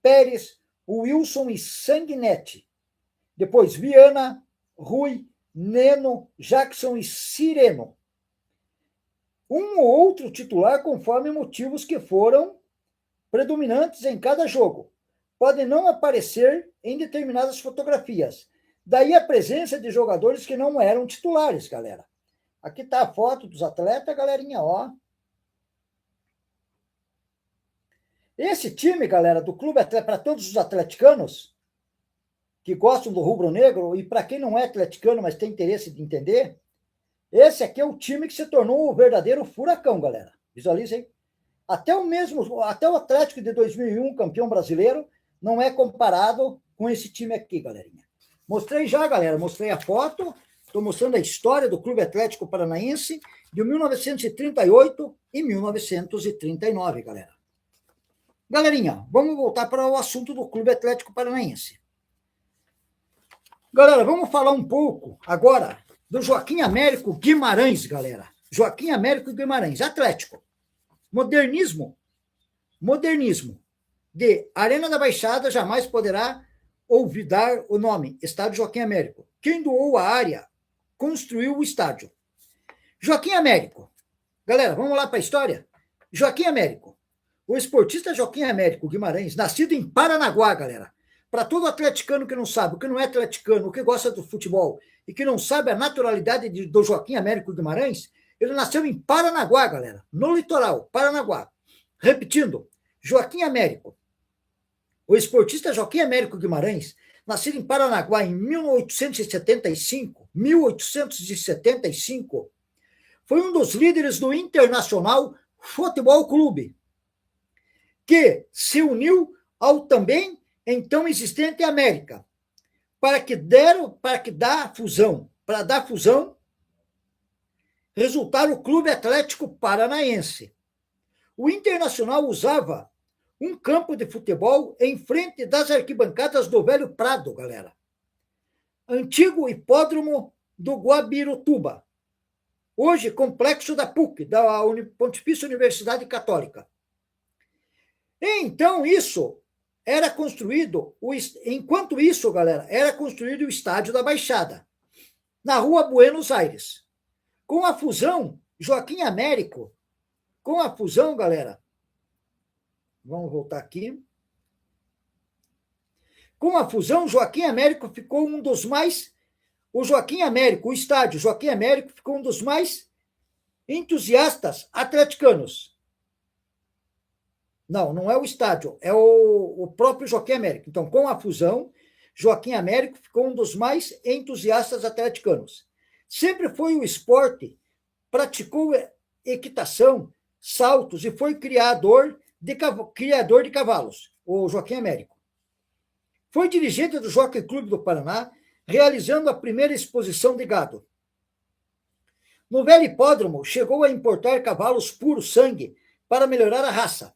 Pérez, Wilson e Sanguinetti. Depois Viana, Rui, Neno, Jackson e Sireno. Um ou outro titular conforme motivos que foram predominantes em cada jogo. Podem não aparecer em determinadas fotografias. Daí a presença de jogadores que não eram titulares, galera. Aqui está a foto dos atletas, galerinha, ó. Esse time, galera, do Clube Atlético, para todos os atleticanos que gostam do rubro-negro, e para quem não é atleticano, mas tem interesse de entender, esse aqui é o time que se tornou o verdadeiro Furacão, galera. Visualizem. Até o Atlético de 2001, campeão brasileiro, não é comparado com esse time aqui, galerinha. Mostrei já, galera, mostrei a foto, estou mostrando a história do Clube Atlético Paranaense de 1938 e 1939, galera. Galerinha, vamos voltar para o assunto do Clube Atlético Paranaense. Galera, vamos falar um pouco agora do Joaquim Américo Guimarães, galera. Joaquim Américo Guimarães, Atlético. Modernismo de Arena da Baixada jamais poderá olvidar o nome, Estádio Joaquim Américo. Quem doou a área construiu o estádio. Joaquim Américo. Galera, vamos lá para a história? Joaquim Américo. O esportista Joaquim Américo Guimarães, nascido em Paranaguá, galera. Para todo atleticano que não sabe, o que não é atleticano, o que gosta do futebol e que não sabe a naturalidade do Joaquim Américo Guimarães, ele nasceu em Paranaguá, galera, no litoral, Paranaguá. Repetindo, Joaquim Américo. O esportista Joaquim Américo Guimarães, nascido em Paranaguá em 1875, foi um dos líderes do Internacional Futebol Clube, que se uniu ao também então existente América, para dar fusão, resultar o Clube Atlético Paranaense. O Internacional usava um campo de futebol em frente das arquibancadas do Velho Prado, galera. Antigo hipódromo do Guabirutuba. Hoje, complexo da PUC, da Pontifícia Universidade Católica. Então, isso era construído, enquanto isso, galera, era construído o Estádio da Baixada, na Rua Buenos Aires. Com a fusão, Joaquim Américo, galera, vamos voltar aqui. Com a fusão, Joaquim Américo ficou um dos mais, o estádio Joaquim Américo ficou um dos mais entusiastas atleticanos. Não é o estádio, é o próprio Joaquim Américo. Então, com a fusão, Joaquim Américo ficou um dos mais entusiastas atleticanos. Sempre foi o esporte, praticou equitação, saltos e foi criador de cavalos, o Joaquim Américo. Foi dirigente do Jockey Clube do Paraná, realizando a primeira exposição de gado. No velho hipódromo, chegou a importar cavalos puro sangue para melhorar a raça.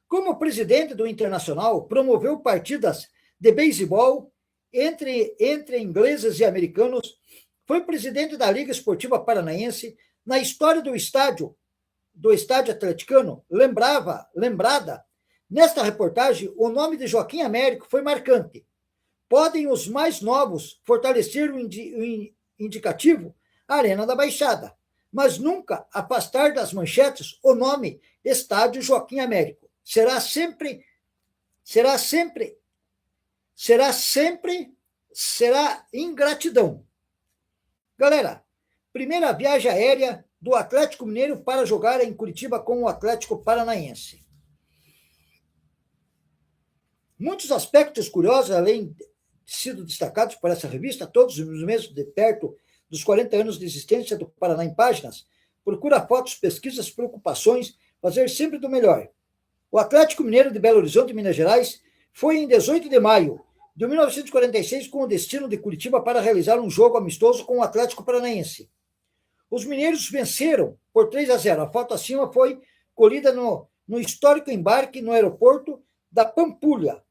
Como presidente do Internacional, promoveu partidas de beisebol entre ingleses e americanos, foi presidente da Liga Esportiva Paranaense. Na história do estádio atleticano, lembrada, nesta reportagem, o nome de Joaquim Américo foi marcante. Podem os mais novos fortalecer o indicativo Arena da Baixada, mas nunca afastar das manchetes o nome Estádio Joaquim Américo. Será ingratidão. Galera, primeira viagem aérea do Atlético Mineiro para jogar em Curitiba com o Atlético Paranaense. Muitos aspectos curiosos, além de sido destacados por essa revista, todos os meses de perto dos 40 anos de existência do Paraná em Páginas, procura fotos, pesquisas, preocupações, fazer sempre do melhor. O Atlético Mineiro de Belo Horizonte, Minas Gerais, foi em 18 de maio de 1946 com o destino de Curitiba para realizar um jogo amistoso com o Atlético Paranaense. Os mineiros venceram por 3-0. A foto acima foi colhida no histórico embarque no aeroporto da Pampulha,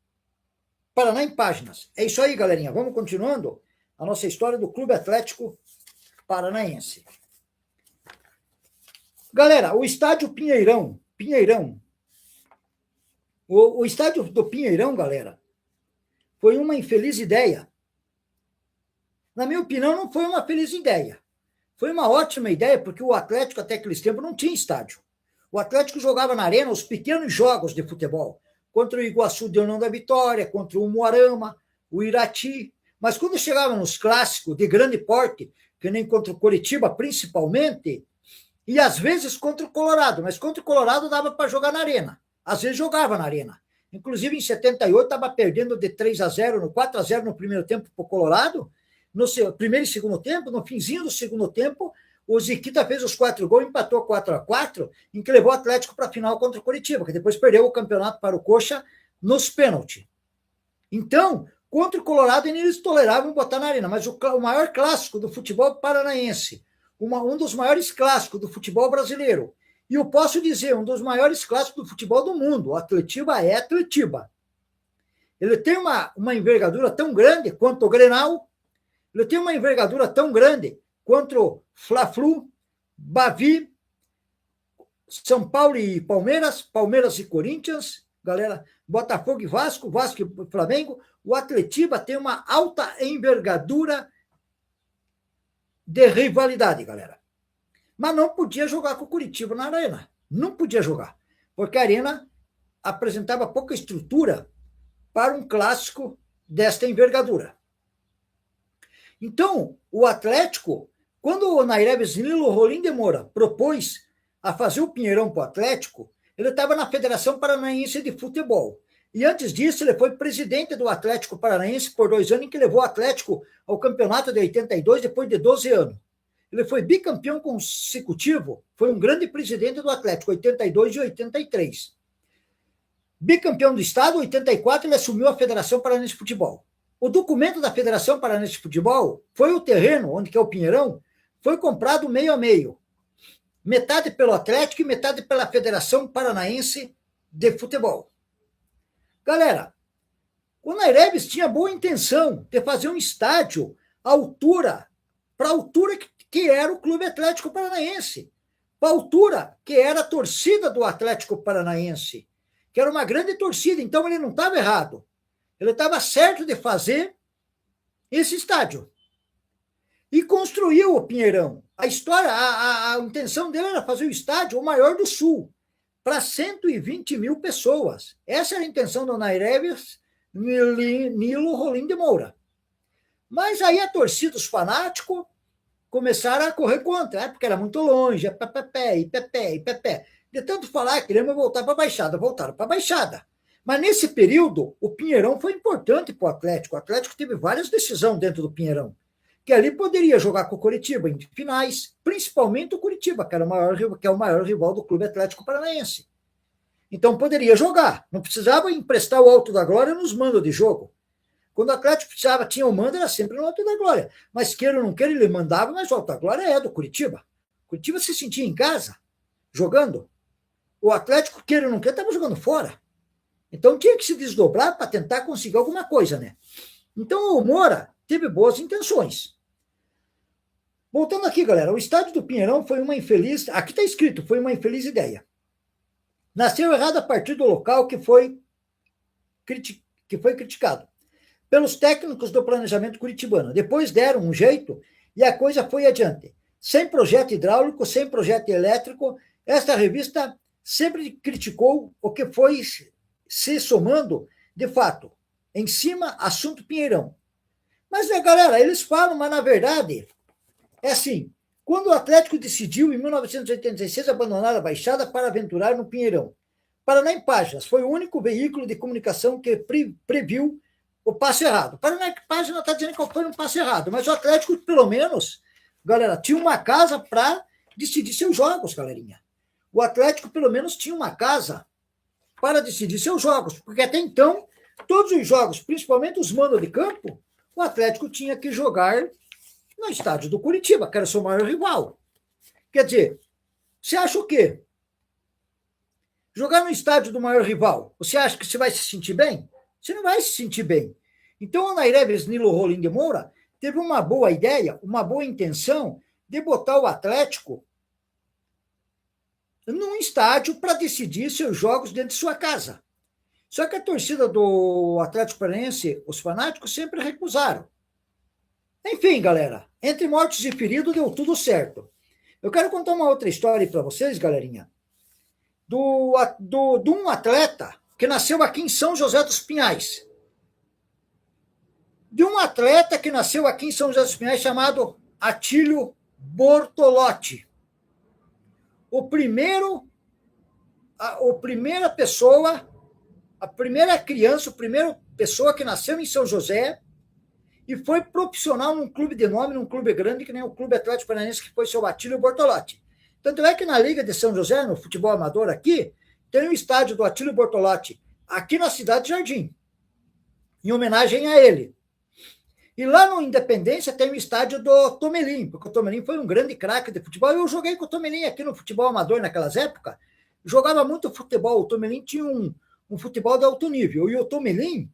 Paraná em Páginas. É isso aí, galerinha. Vamos continuando a nossa história do Clube Atlético Paranaense. Galera, o estádio Pinheirão. O estádio do Pinheirão, galera, foi uma infeliz ideia. Na minha opinião, não foi uma feliz ideia. Foi uma ótima ideia, porque o Atlético, até aqueles tempos, não tinha estádio. O Atlético jogava na arena os pequenos jogos de futebol, contra o Iguaçu de União da Vitória, contra o Umuarama, o Irati. Mas quando chegava nos clássicos de grande porte, que nem contra o Coritiba, principalmente, e às vezes contra o Colorado, mas contra o Colorado dava para jogar na arena. Às vezes jogava na arena. Inclusive, em 78, estava perdendo de 3-0, no 4-0 no primeiro tempo para o Colorado. No primeiro e segundo tempo, no finzinho do segundo tempo, o Ziquita fez os 4 gols, empatou 4-4, em que levou o Atlético para a final contra o Coritiba, que depois perdeu o campeonato para o Coxa nos pênaltis. Então, contra o Colorado, eles toleravam botar na arena, mas o maior clássico do futebol paranaense, um dos maiores clássicos do futebol brasileiro, e eu posso dizer, um dos maiores clássicos do futebol do mundo, o Atletiba é Atletiba. Ele tem uma envergadura tão grande quanto o Grenal, ele tem uma envergadura tão grande quanto o Fla-Flu, Bavi, São Paulo e Palmeiras, Palmeiras e Corinthians, galera, Botafogo e Vasco, Vasco e Flamengo. O Atletiba tem uma alta envergadura de rivalidade, galera. Mas não podia jogar com o Curitiba na arena. Não podia jogar, porque a arena apresentava pouca estrutura para um clássico desta envergadura. Então, o Atlético, quando o Naireves Nilo Rolim de Moura propôs a fazer o Pinheirão para o Atlético, ele estava na Federação Paranaense de Futebol. E antes disso, ele foi presidente do Atlético Paranaense por 2 anos, em que levou o Atlético ao campeonato de 82, depois de 12 anos. Ele foi bicampeão consecutivo, foi um grande presidente do Atlético, 82 e 83. Bicampeão do Estado, 84, ele assumiu a Federação Paranaense de Futebol. O documento da Federação Paranaense de Futebol foi o terreno, onde que é o Pinheirão, foi comprado meio a meio. Metade pelo Atlético e metade pela Federação Paranaense de Futebol. Galera, o Naireves tinha boa intenção de fazer um estádio à altura, para a altura que era o Clube Atlético Paranaense, para a altura que era a torcida do Atlético Paranaense, que era uma grande torcida, então ele não estava errado. Ele estava certo de fazer esse estádio. E construiu o Pinheirão. A história, a intenção dele era fazer o estádio o maior do Sul, para 120 mil pessoas. Essa era a intenção do Naireves Nilo Rolim de Moura. Mas aí a torcida, os fanáticos, começaram a correr contra, porque era muito longe, pepé. De tanto falar, queremos voltar para a Baixada, voltaram para a Baixada. Mas nesse período, o Pinheirão foi importante para o Atlético. O Atlético teve várias decisões dentro do Pinheirão, que ali poderia jogar com o Coritiba em finais, principalmente o Coritiba, que é o maior rival do Clube Atlético Paranaense. Então poderia jogar, não precisava emprestar o Alto da Glória nos mandos de jogo. Quando o Atlético precisava, tinha o mando, era sempre no Alto da Glória. Mas queira ou não queira, ele mandava, mas o Alto da Glória é do Coritiba. Curitiba se sentia em casa, jogando. O Atlético, queira ou não queira, estava jogando fora. Então tinha que se desdobrar para tentar conseguir alguma coisa, né? Então o Moura teve boas intenções. Voltando aqui, galera, o estádio do Pinheirão foi uma infeliz... Aqui está escrito, foi uma infeliz ideia. Nasceu errado a partir do local que foi criticado pelos técnicos do planejamento curitibano. Depois deram um jeito e a coisa foi adiante. Sem projeto hidráulico, sem projeto elétrico, esta revista sempre criticou o que foi se somando, de fato, em cima, assunto Pinheirão. Mas, galera, eles falam, mas na verdade, é assim, quando o Atlético decidiu, em 1986, abandonar a Baixada para aventurar no Pinheirão, Paraná em Páginas foi o único veículo de comunicação que previu o passo errado. Paraná em Páginas está dizendo que foi um passo errado, mas o Atlético, pelo menos, galera, tinha uma casa para decidir seus jogos, galerinha. O Atlético, pelo menos, tinha uma casa para decidir seus jogos, porque até então, todos os jogos, principalmente os mandos de campo, o Atlético tinha que jogar no estádio do Curitiba, que era o seu maior rival. Quer dizer, você acha o quê? Jogar no estádio do maior rival, você acha que você vai se sentir bem? Você não vai se sentir bem. Então, o Naireves Nilo Rolim de Moura teve uma boa ideia, uma boa intenção de botar o Atlético num estádio para decidir seus jogos dentro de sua casa. Só que a torcida do Atlético Paranaense, os fanáticos, sempre recusaram. Enfim, galera, entre mortos e feridos deu tudo certo. Eu quero contar uma outra história para vocês, galerinha, de um atleta que nasceu aqui em São José dos Pinhais. De um atleta que nasceu aqui em São José dos Pinhais chamado Atílio Bortolotti. A primeira criança, a primeira pessoa que nasceu em São José e foi profissional num clube de nome, num clube grande, que nem o Clube Atlético Paranaense, que foi seu Atílio Bortolotti. Tanto é que na Liga de São José, no futebol amador aqui, tem o estádio do Atílio Bortolotti, aqui na cidade de Jardim, em homenagem a ele. E lá no Independência tem o estádio do Tomelin, porque o Tomelin foi um grande craque de futebol. Eu joguei com o Tomelin aqui no futebol amador naquelas épocas, jogava muito futebol. O Tomelin tinha um futebol de alto nível. E o Tomelin,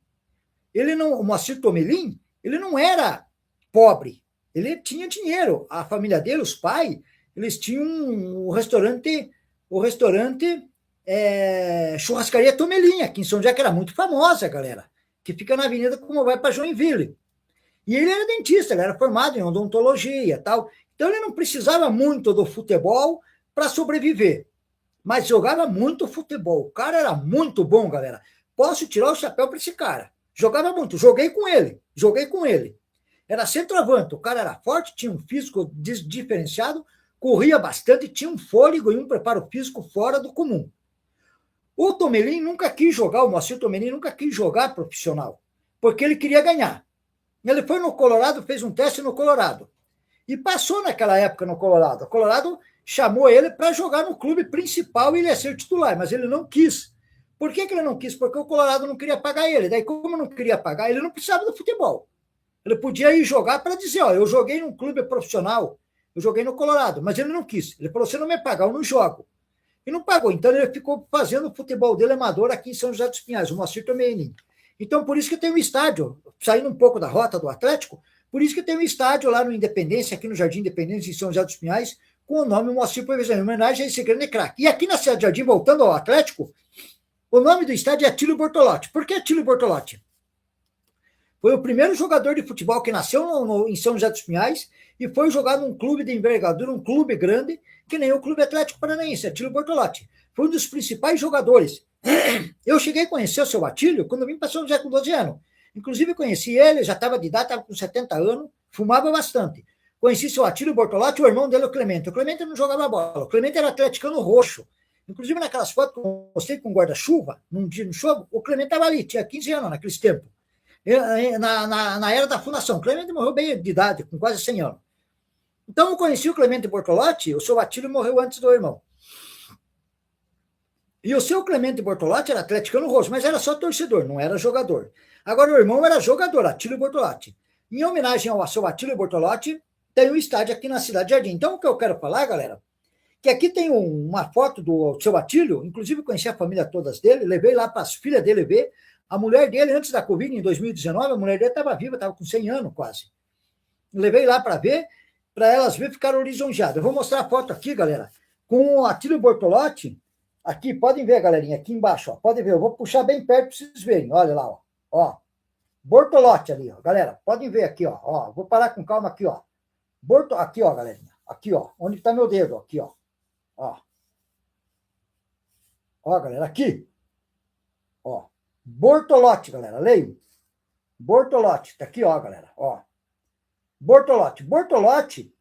o Moacir Tomelin, ele não era pobre, ele tinha dinheiro. A família dele, os pais, eles tinham o restaurante Churrascaria Tomelin, aqui em São José, que era muito famosa, galera, que fica na avenida como vai para Joinville. E ele era dentista, ele era formado em odontologia e tal. Então ele não precisava muito do futebol para sobreviver, mas jogava muito futebol. O cara era muito bom, galera. Posso tirar o chapéu para esse cara. Jogava muito, joguei com ele. Era centroavante, o cara era forte, tinha um físico diferenciado, corria bastante, tinha um fôlego e um preparo físico fora do comum. O Tomelin nunca quis jogar, o Moacir Tomelin nunca quis jogar profissional, porque ele queria ganhar. Ele foi no Colorado, fez um teste no Colorado, e passou naquela época no Colorado. O Colorado chamou ele para jogar no clube principal e ele ia ser titular, mas ele não quis. Por que ele não quis? Porque o Colorado não queria pagar ele. Daí, como não queria pagar, ele não precisava do futebol. Ele podia ir jogar para dizer, ó, eu joguei num clube profissional, eu joguei no Colorado, mas ele não quis. Ele falou, você não me pagar, eu não jogo. E não pagou. Então, ele ficou fazendo o futebol dele amador aqui em São José dos Pinhais, o Moacir Tomelin. Então, por isso que tem um estádio, saindo um pouco da rota do Atlético, por isso que tem um estádio lá no Independência, aqui no Jardim Independência, em São José dos Pinhais, com o nome Moacir Tomelin, em homenagem a esse grande craque. E aqui na cidade de Jardim, voltando ao Atlético, o nome do estádio é Atílio Bortolotti. Por que Atílio Bortolotti? Foi o primeiro jogador de futebol que nasceu em São José dos Pinhais e foi jogar num clube de envergadura, um clube grande, que nem o Clube Atlético Paranaense, Atílio Bortolotti. Foi um dos principais jogadores. Eu cheguei a conhecer o seu Atílio quando eu vim para São José com 12 anos. Inclusive, conheci ele, já estava de idade, estava com 70 anos, fumava bastante. Conheci o seu Atílio Bortolotti, o irmão dele, o Clemente. O Clemente não jogava bola, o Clemente era atleticano roxo. Inclusive, naquelas fotos que eu mostrei com guarda-chuva, num dia no show, o Clemente estava ali, tinha 15 anos naqueles tempos. Na era da fundação. O Clemente morreu bem de idade, com quase 100 anos. Então, eu conheci o Clemente Bortolotti, o seu Atílio morreu antes do irmão. E o seu Clemente Bortolotti era atleticano roxo, mas era só torcedor, não era jogador. Agora, o irmão era jogador, Atílio Bortolotti. Em homenagem ao seu Atílio Bortolotti, tem um estádio aqui na cidade de Jardim. Então, o que eu quero falar, galera, que aqui tem uma foto do seu Atílio, inclusive conheci a família todas dele, levei lá para as filhas dele ver. A mulher dele, antes da Covid, em 2019, a mulher dele estava viva, estava com 100 anos quase. Levei lá para ver, para elas ver, ficaram lisonjeadas. Eu vou mostrar a foto aqui, galera, com o Atílio Bortolotti. Aqui, podem ver, galerinha, aqui embaixo, ó, podem ver. Eu vou puxar bem perto para vocês verem. Olha lá, ó. Bortolotti ali, ó, galera. Podem ver aqui, ó. Vou parar com calma aqui, ó. Aqui, ó, galerinha. Aqui, ó. Onde está meu dedo? Aqui, ó. Ó, galera, aqui. Ó. Bortolotti, galera, leio. Bortolotti, tá aqui, ó, galera, ó. Bortolotti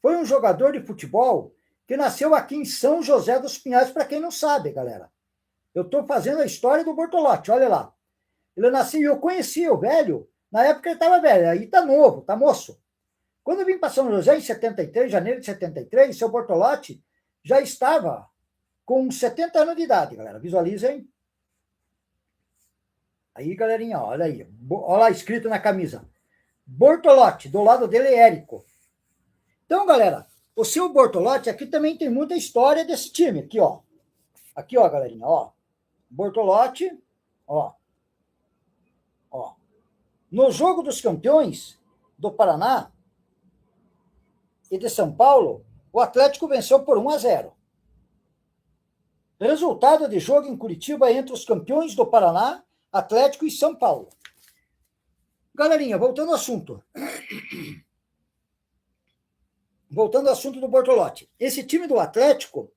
foi um jogador de futebol que nasceu aqui em São José dos Pinhais, para quem não sabe, galera. Eu estou fazendo a história do Bortolotti, olha lá. Ele nasceu, eu conheci o velho, na época ele estava velho, aí tá novo, tá moço. Quando eu vim para São José, em 73, janeiro de 73, seu Bortolotti já estava com 70 anos de idade, galera, visualizem. Aí, galerinha, olha aí. Olha lá escrito na camisa. Bortolotti, do lado dele é Érico. Então, galera, o seu Bortolotti, aqui também tem muita história desse time. Aqui, ó. Aqui, ó, galerinha, ó. Bortolotti, ó. No jogo dos campeões do Paraná e de São Paulo, o Atlético venceu por 1-0. Resultado de jogo em Curitiba entre os campeões do Paraná, Atlético e São Paulo. Galerinha, voltando ao assunto. Voltando ao assunto do Bortolotti. Esse time do Atlético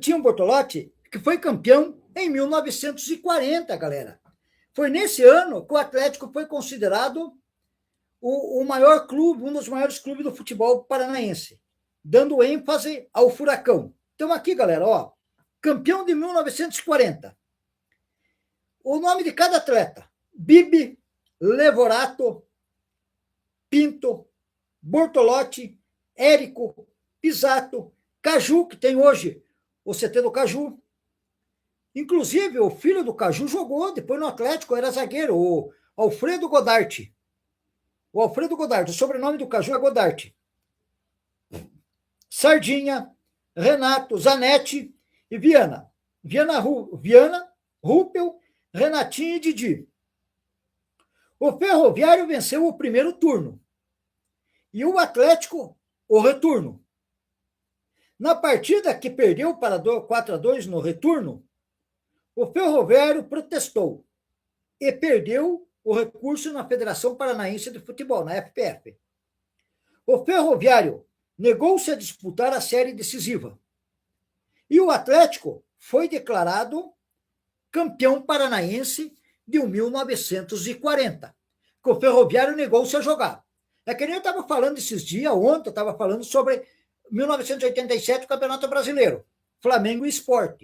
tinha um Bortolotti que foi campeão em 1940, galera. Foi nesse ano que o Atlético foi considerado o maior clube, um dos maiores clubes do futebol paranaense, dando ênfase ao Furacão. Então aqui, galera, ó, campeão de 1940. O nome de cada atleta: Bibi, Levorato, Pinto, Bortolotti, Érico, Pisato, Caju, que tem hoje o CT do Caju. Inclusive, o filho do Caju jogou depois no Atlético, era zagueiro, o Alfredo Godarte. O Alfredo Godarte, o sobrenome do Caju é Godarte. Sardinha, Renato, Zanetti e Viana. Viana, Ruppel, Renatinho e Didi. O Ferroviário venceu o primeiro turno e o Atlético o retorno. Na partida que perdeu para 4-2 no retorno, o Ferroviário protestou e perdeu o recurso na Federação Paranaense de Futebol, na FPF. O Ferroviário negou-se a disputar a série decisiva. E o Atlético foi declarado campeão paranaense de 1940, que o Ferroviário negou-se a jogar. É que nem eu estava falando esses dias, ontem eu estava falando sobre 1987, o Campeonato Brasileiro, Flamengo e Sport.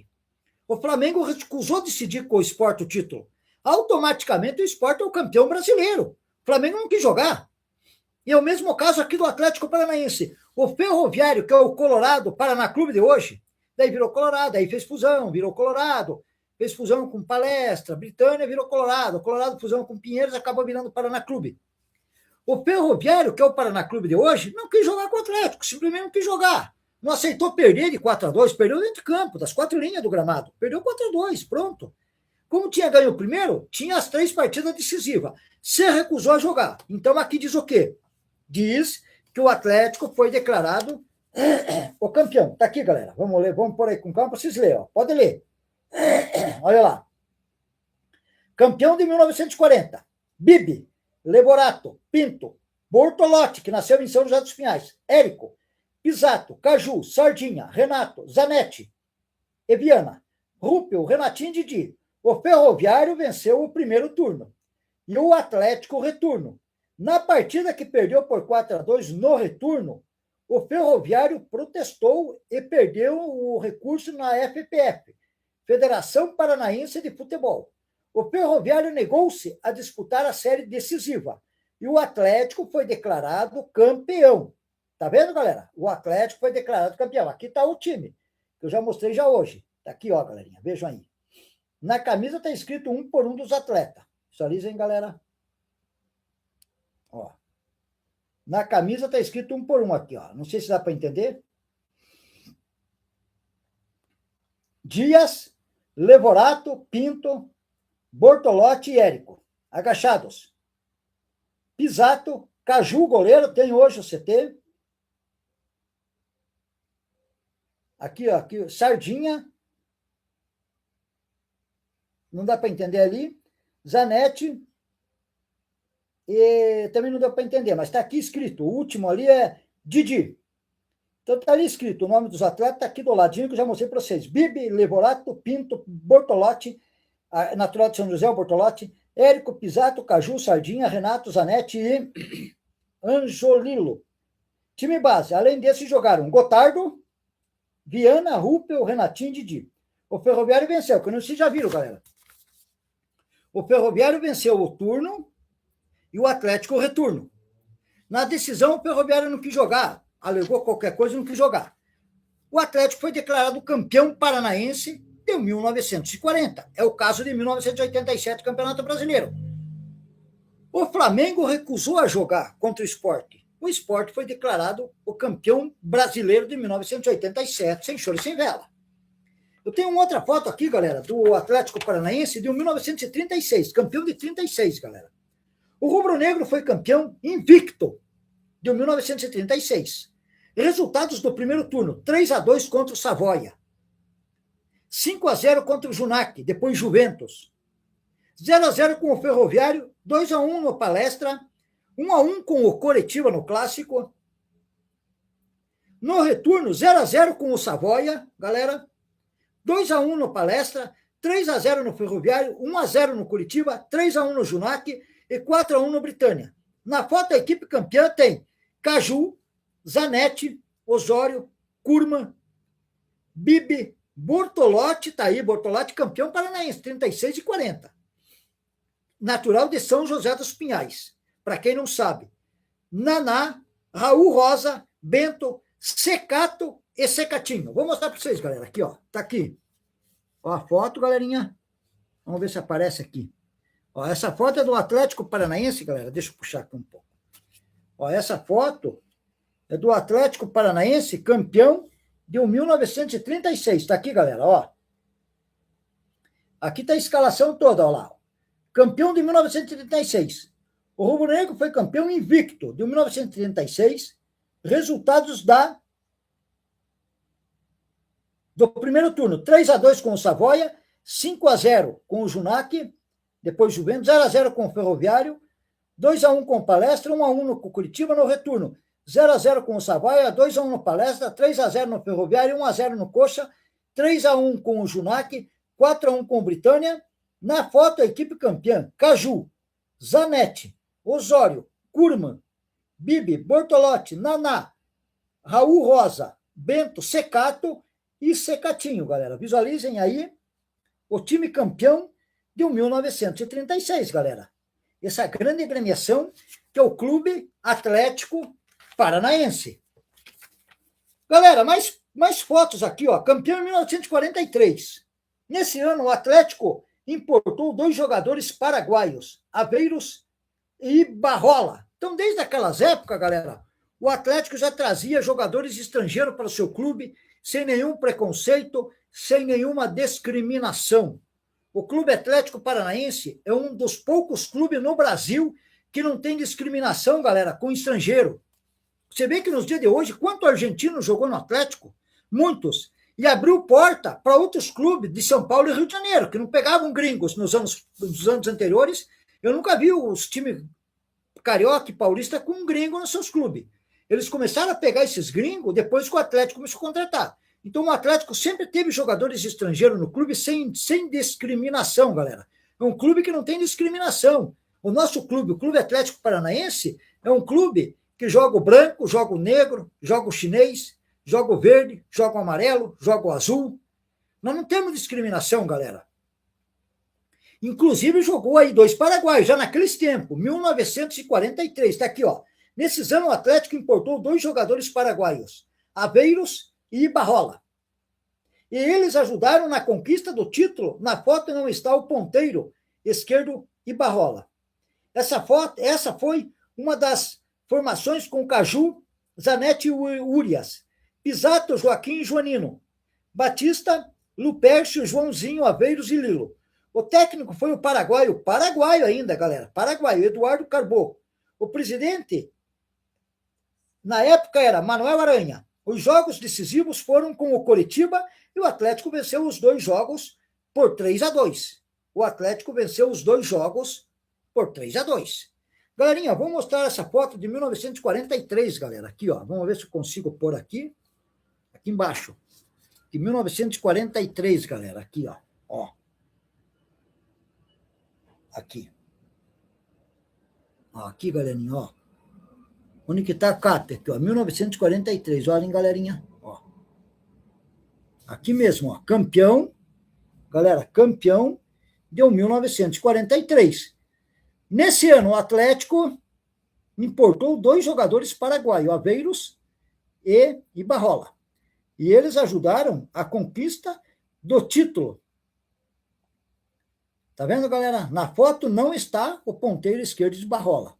O Flamengo recusou decidir com o Sport o título. Automaticamente o Sport é o campeão brasileiro. O Flamengo não quis jogar. E é o mesmo caso aqui do Atlético Paranaense. O Ferroviário, que é o Colorado, Paraná Clube de hoje, daí virou Colorado, aí fez fusão, virou Colorado, fez fusão com Palestra, Britânia virou Colorado, Colorado fusão com Pinheiros, acabou virando Paraná Clube. O Ferroviário, que é o Paraná Clube de hoje, não quis jogar com o Atlético, simplesmente não quis jogar. Não aceitou perder de 4-2, perdeu dentro de campo, das 4 linhas do gramado. Perdeu 4-2, pronto. Como tinha ganho o primeiro, tinha as 3 partidas decisivas. Se recusou a jogar. Então aqui diz o quê? Diz que o Atlético foi declarado o campeão. Tá aqui, galera. Vamos ler, vamos pôr aí com calma para vocês lerem. Ó. Pode ler. Olha lá. Campeão de 1940. Bibi, Levorato, Pinto, Bortolotti, que nasceu em São José dos Pinhais, Érico, Pisato, Caju, Sardinha, Renato, Zanetti, Eviana, Ruppel, Renatinho e Didi. O Ferroviário venceu o primeiro turno e o Atlético o retorno. Na partida que perdeu por 4-2 no retorno, o Ferroviário protestou e perdeu o recurso na FPF, Federação Paranaense de Futebol. O Ferroviário negou-se a disputar a série decisiva e o Atlético foi declarado campeão. Tá vendo, galera? O Atlético foi declarado campeão. Aqui está o time, que eu já mostrei já hoje. Tá aqui, ó, galerinha. Vejam aí. Na camisa está escrito 1 por 1 dos atletas. Visualizem, galera. Ó. Na camisa está escrito 1 por 1 aqui, ó. Não sei se dá para entender. Dias, Levorato, Pinto, Bortolotti e Érico. Agachados. Pisato, Caju, goleiro, tem hoje o CT. Aqui, ó, aqui, Sardinha. Não dá para entender ali. Zanetti. E também não deu para entender, mas está aqui escrito. O último ali é Didi. Então está ali escrito o nome dos atletas, está aqui do ladinho que eu já mostrei para vocês. Bibi, Levorato, Pinto, Bortolotti, natural de São José, o Bortolotti, Érico, Pisato, Caju, Sardinha, Renato, Zanetti e Anjolilo. Time base. Além desses, jogaram Gotardo, Viana, Ruppel, Renatinho e Didi. O Ferroviário venceu, que não sei se já viram, galera. O Ferroviário venceu o turno e o Atlético o retorno. Na decisão, o Ferroviário não quis jogar, alegou qualquer coisa e não quis jogar. O Atlético foi declarado campeão paranaense de 1940. É o caso de 1987, Campeonato Brasileiro. O Flamengo recusou a jogar contra o Sport. O Sport foi declarado o campeão brasileiro de 1987, sem choro e sem vela. Eu tenho uma outra foto aqui, galera, do Atlético Paranaense de 1936, campeão de 36, galera. O rubro-negro foi campeão invicto de 1936. Resultados do primeiro turno: 3-2 contra o Savoia, 5-0 contra o Junac, depois Juventus, 0-0 com o Ferroviário, 2-1 no Palestra, 1-1 com o Coritiba no Clássico. No retorno, 0-0 com o Savoia, galera, 2-1 no Palestra, 3-0 no Ferroviário, 1-0 no Coritiba, 3-1 no Junac e 4-1 no Britânia. Na foto, a equipe campeã tem Caju, Zanetti, Osório, Kurman, Bibi, Bortolotti, tá aí, Bortolotti campeão paranaense, 36 e 40. natural de São José dos Pinhais. Para quem não sabe, Naná, Raul Rosa, Bento, Secato e Secatinho. Vou mostrar para vocês, galera. Aqui, ó. Tá aqui. Ó a foto, galerinha. Vamos ver se aparece aqui. Ó, essa foto é do Atlético Paranaense, galera. Deixa eu puxar aqui um pouco. Ó, essa foto é do Atlético Paranaense, campeão de 1936. Está aqui, galera, ó. Aqui está a escalação toda, ó lá. Campeão de 1936. O rubro-negro foi campeão invicto de 1936. Resultados do primeiro turno: 3-2 com o Savoia, 5-0 com o Junac, depois Juventus, 0-0 com o Ferroviário, 2-1 com o Palestra, 1-1 no Curitiba. No retorno, 0-0 com o Savoia, 2-1 no Palestra, 3-0 no Ferroviário, 1-0 no Coxa, 3-1 com o Junac, 4-1 com o Britânia. Na foto, a equipe campeã: Caju, Zanetti, Osório, Kurman, Bibi, Bortolotti, Naná, Raul Rosa, Bento, Secato e Secatinho, galera. Visualizem aí o time campeão de 1936, galera. Essa grande agremiação que é o Clube Atlético Paranaense. Galera, mais fotos aqui, ó. Campeão em 1943. Nesse ano, o Atlético importou 2 jogadores paraguaios, Aveiros e Barrola. Então, desde aquelas épocas, galera, o Atlético já trazia jogadores estrangeiros para o seu clube, sem nenhum preconceito, sem nenhuma discriminação. O Clube Atlético Paranaense é um dos poucos clubes no Brasil que não tem discriminação, galera, com estrangeiro. Você vê que nos dias de hoje, quanto argentino jogou no Atlético? Muitos. E abriu porta para outros clubes de São Paulo e Rio de Janeiro, que não pegavam gringos nos anos anteriores. Eu nunca vi os times carioca e paulista com um gringo nos seus clubes. Eles começaram a pegar esses gringos depois que o Atlético começou a contratar. Então, o Atlético sempre teve jogadores estrangeiros no clube sem discriminação, galera. É um clube que não tem discriminação. O nosso clube, o Clube Atlético Paranaense, é um clube que joga o branco, joga o negro, joga o chinês, joga o verde, joga o amarelo, joga o azul. Nós não temos discriminação, galera. Inclusive, jogou aí 2 paraguaios, já naqueles tempos, 1943. Está aqui, ó. Nesses anos, o Atlético importou 2 jogadores paraguaios, Aveiros e Barrola. E eles ajudaram na conquista do título. Na foto não está o ponteiro esquerdo e Barrola. Essa foi uma das formações com Caju, Zanetti e Urias, Pisato, Joaquim e Joanino, Batista, Lupércio, Joãozinho, Aveiros e Lilo. O técnico foi o paraguaio ainda, galera, paraguaio, Eduardo Carbó. O presidente, na época, era Manuel Aranha. Os jogos decisivos foram com o Coritiba e o Atlético venceu os 2 jogos por 3-2. O Atlético venceu os 2 jogos por 3-2. Galerinha, vou mostrar essa foto de 1943, galera. Aqui, ó. Vamos ver se eu consigo pôr aqui. Aqui embaixo. De 1943, galera. Aqui, ó. Aqui. Ó, aqui, galerinha, ó. Onde que tá a capa? Aqui, ó. 1943. Olhem, galerinha. Ó. Aqui mesmo, ó. Campeão. Galera, campeão de 1943. Nesse ano, o Atlético importou 2 jogadores paraguaios, Aveiros e Barrola. E eles ajudaram a conquista do título. Tá vendo, galera? Na foto não está o ponteiro esquerdo de Barrola.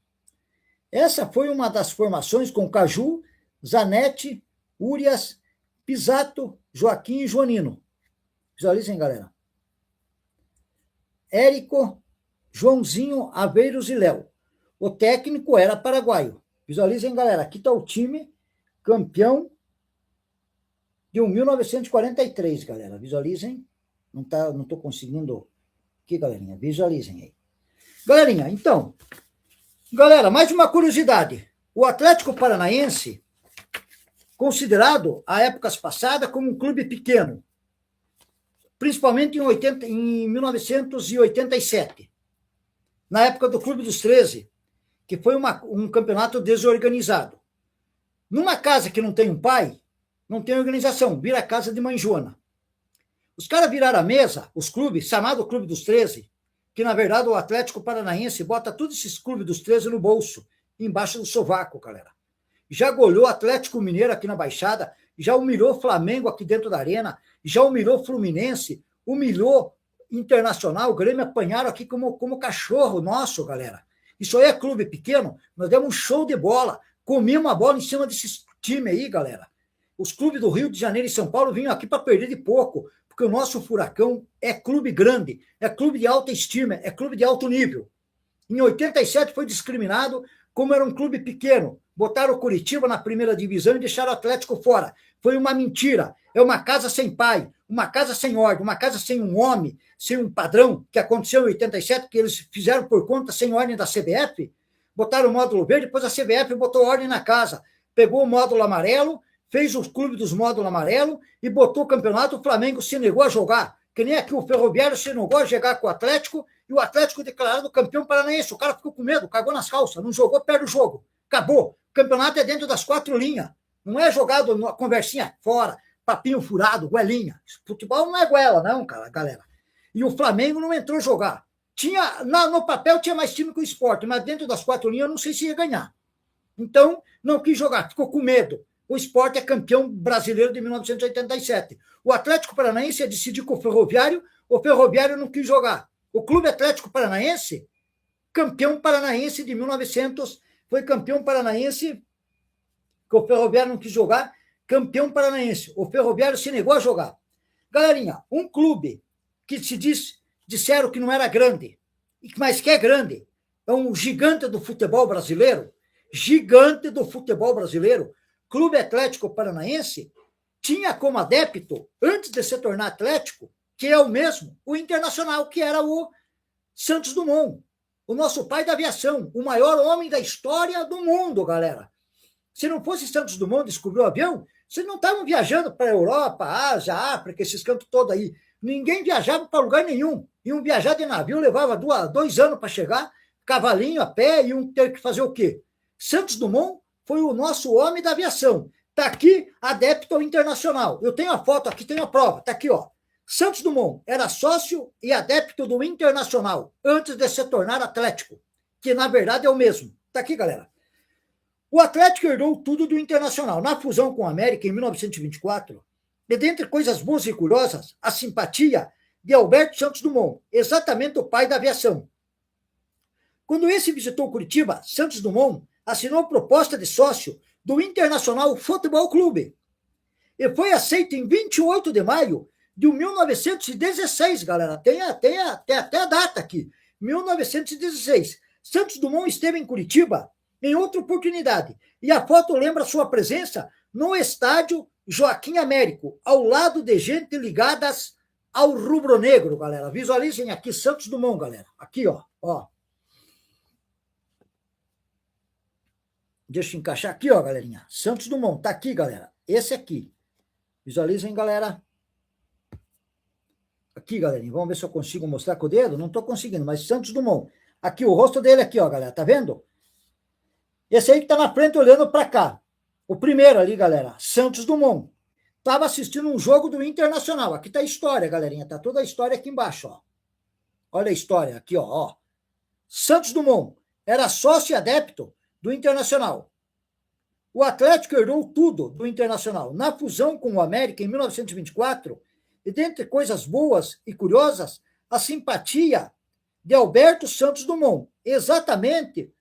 Essa foi uma das formações com Caju, Zanetti, Urias, Pisato, Joaquim e Joanino. Visualizem, galera. Érico, Joãozinho, Aveiros e Léo. O técnico era paraguaio. Visualizem, galera. Aqui está o time campeão de 1943, galera. Visualizem. Não estou conseguindo. Aqui, galerinha. Visualizem aí. Galerinha, então. Galera, mais uma curiosidade. O Atlético Paranaense, considerado, a épocas passadas, como um clube pequeno. Principalmente em 1987. Na época do Clube dos 13, que foi um campeonato desorganizado. Numa casa que não tem um pai, não tem organização, vira a casa de Mãe Joana. Os caras viraram a mesa, os clubes, chamado Clube dos 13, que, na verdade, o Atlético Paranaense bota todos esses clubes dos 13 no bolso, embaixo do sovaco, galera. Já goleou Atlético Mineiro aqui na Baixada, já humilhou Flamengo aqui dentro da Arena, já humilhou Fluminense, humilhou Internacional, o Grêmio apanharam aqui como cachorro nosso, galera. Isso aí é clube pequeno, nós demos um show de bola, comíamos a bola em cima desses times aí, galera. Os clubes do Rio de Janeiro e São Paulo vinham aqui para perder de pouco, porque o nosso Furacão é clube grande, é clube de alta estima, é clube de alto nível. Em 87 foi discriminado, como era um clube pequeno. Botaram o Curitiba na primeira divisão e deixaram o Atlético fora. Foi uma mentira. É uma casa sem pai, uma casa sem ordem, uma casa sem um homem, sem um padrão, que aconteceu em 87, que eles fizeram por conta sem ordem da CBF. Botaram o módulo verde, depois a CBF botou ordem na casa. Pegou o módulo amarelo, fez os clubes dos módulos amarelo e botou o campeonato. O Flamengo se negou a jogar. Que nem aqui o Ferroviário se negou a jogar com o Atlético e o Atlético declarado campeão paranaense. O cara ficou com medo, cagou nas calças, não jogou, perde o jogo. Acabou. O campeonato é dentro das 4 linhas. Não é jogado na conversinha fora, papinho furado, goelinha. Futebol não é goela, não, cara, galera. E o Flamengo não entrou jogar. No papel tinha mais time que o Sport, mas dentro das 4 linhas eu não sei se ia ganhar. Então, não quis jogar, ficou com medo. O Sport é campeão brasileiro de 1987. O Atlético Paranaense ia decidir com o Ferroviário não quis jogar. O Clube Atlético Paranaense, campeão paranaense de 1900, foi campeão paranaense, que o Ferroviário não quis jogar, campeão paranaense. O Ferroviário se negou a jogar. Galerinha, um clube que disseram que não era grande, mas que é grande, é um gigante do futebol brasileiro, Clube Atlético Paranaense, tinha como adepto, antes de se tornar Atlético, que é o mesmo, o Internacional, que era o Santos Dumont, o nosso pai da aviação, o maior homem da história do mundo, galera. Se não fosse Santos Dumont descobrir o avião, vocês não estavam viajando para a Europa, Ásia, África, esses cantos todos aí. Ninguém viajava para lugar nenhum. Iam viajar de navio, levava 2 anos para chegar, cavalinho a pé, iam ter que fazer o quê? Santos Dumont foi o nosso homem da aviação. Está aqui, adepto ao Internacional. Eu tenho a foto aqui, tenho a prova. Está aqui, ó. Santos Dumont era sócio e adepto do Internacional, antes de se tornar Atlético, que na verdade é o mesmo. Está aqui, galera. O Atlético herdou tudo do Internacional. Na fusão com o América, em 1924, e dentre coisas boas e curiosas, a simpatia de Alberto Santos Dumont, exatamente o pai da aviação. Quando esse visitou Curitiba, Santos Dumont assinou proposta de sócio do Internacional Futebol Clube e foi aceito em 28 de maio de 1916, galera. Tem até a data aqui, 1916. Santos Dumont esteve em Curitiba em outra oportunidade, e a foto lembra sua presença no estádio Joaquim Américo, ao lado de gente ligadas ao rubro-negro, galera. Visualizem aqui Santos Dumont, galera. Aqui, ó. Deixa eu encaixar aqui, ó, galerinha. Santos Dumont, tá aqui, galera. Esse aqui. Visualizem, galera. Aqui, galerinha. Vamos ver se eu consigo mostrar com o dedo. Não estou conseguindo, mas Santos Dumont. Aqui, o rosto dele aqui, ó, galera. Tá vendo? Esse aí que tá na frente olhando para cá. O primeiro ali, galera. Santos Dumont. Estava assistindo um jogo do Internacional. Aqui tá a história, galerinha. Tá toda a história aqui embaixo, ó. Olha a história aqui, ó. Santos Dumont era sócio e adepto do Internacional. O Atlético herdou tudo do Internacional. Na fusão com o América em 1924, e dentre coisas boas e curiosas, a simpatia de Alberto Santos Dumont, exatamente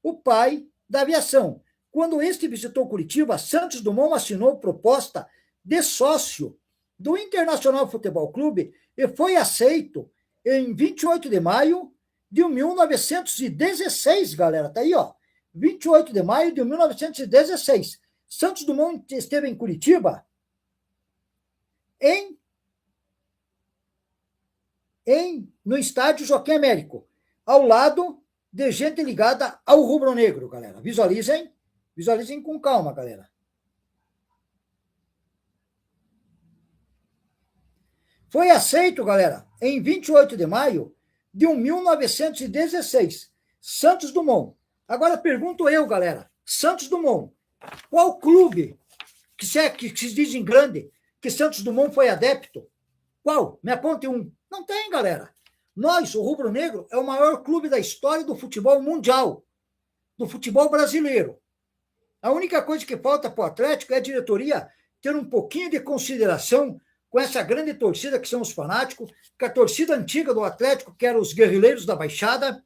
o pai da aviação. Quando este visitou Curitiba, Santos Dumont assinou proposta de sócio do Internacional Futebol Clube e foi aceito em 28 de maio de 1916, galera. Tá aí, ó. 28 de maio de 1916. Santos Dumont esteve em Curitiba no estádio Joaquim Américo, ao lado de gente ligada ao rubro-negro, galera. Visualizem com calma, galera. Foi aceito, galera, em 28 de maio de 1916. Santos Dumont. Agora pergunto eu, galera. Santos Dumont, qual clube que se dizem grande que Santos Dumont foi adepto? Qual? Me aponte um. Não tem, galera. Nós, o Rubro Negro, é o maior clube da história do futebol mundial, do futebol brasileiro. A única coisa que falta para o Atlético é a diretoria ter um pouquinho de consideração com essa grande torcida que são os fanáticos, que a torcida antiga do Atlético, que eram os guerrilheiros da Baixada,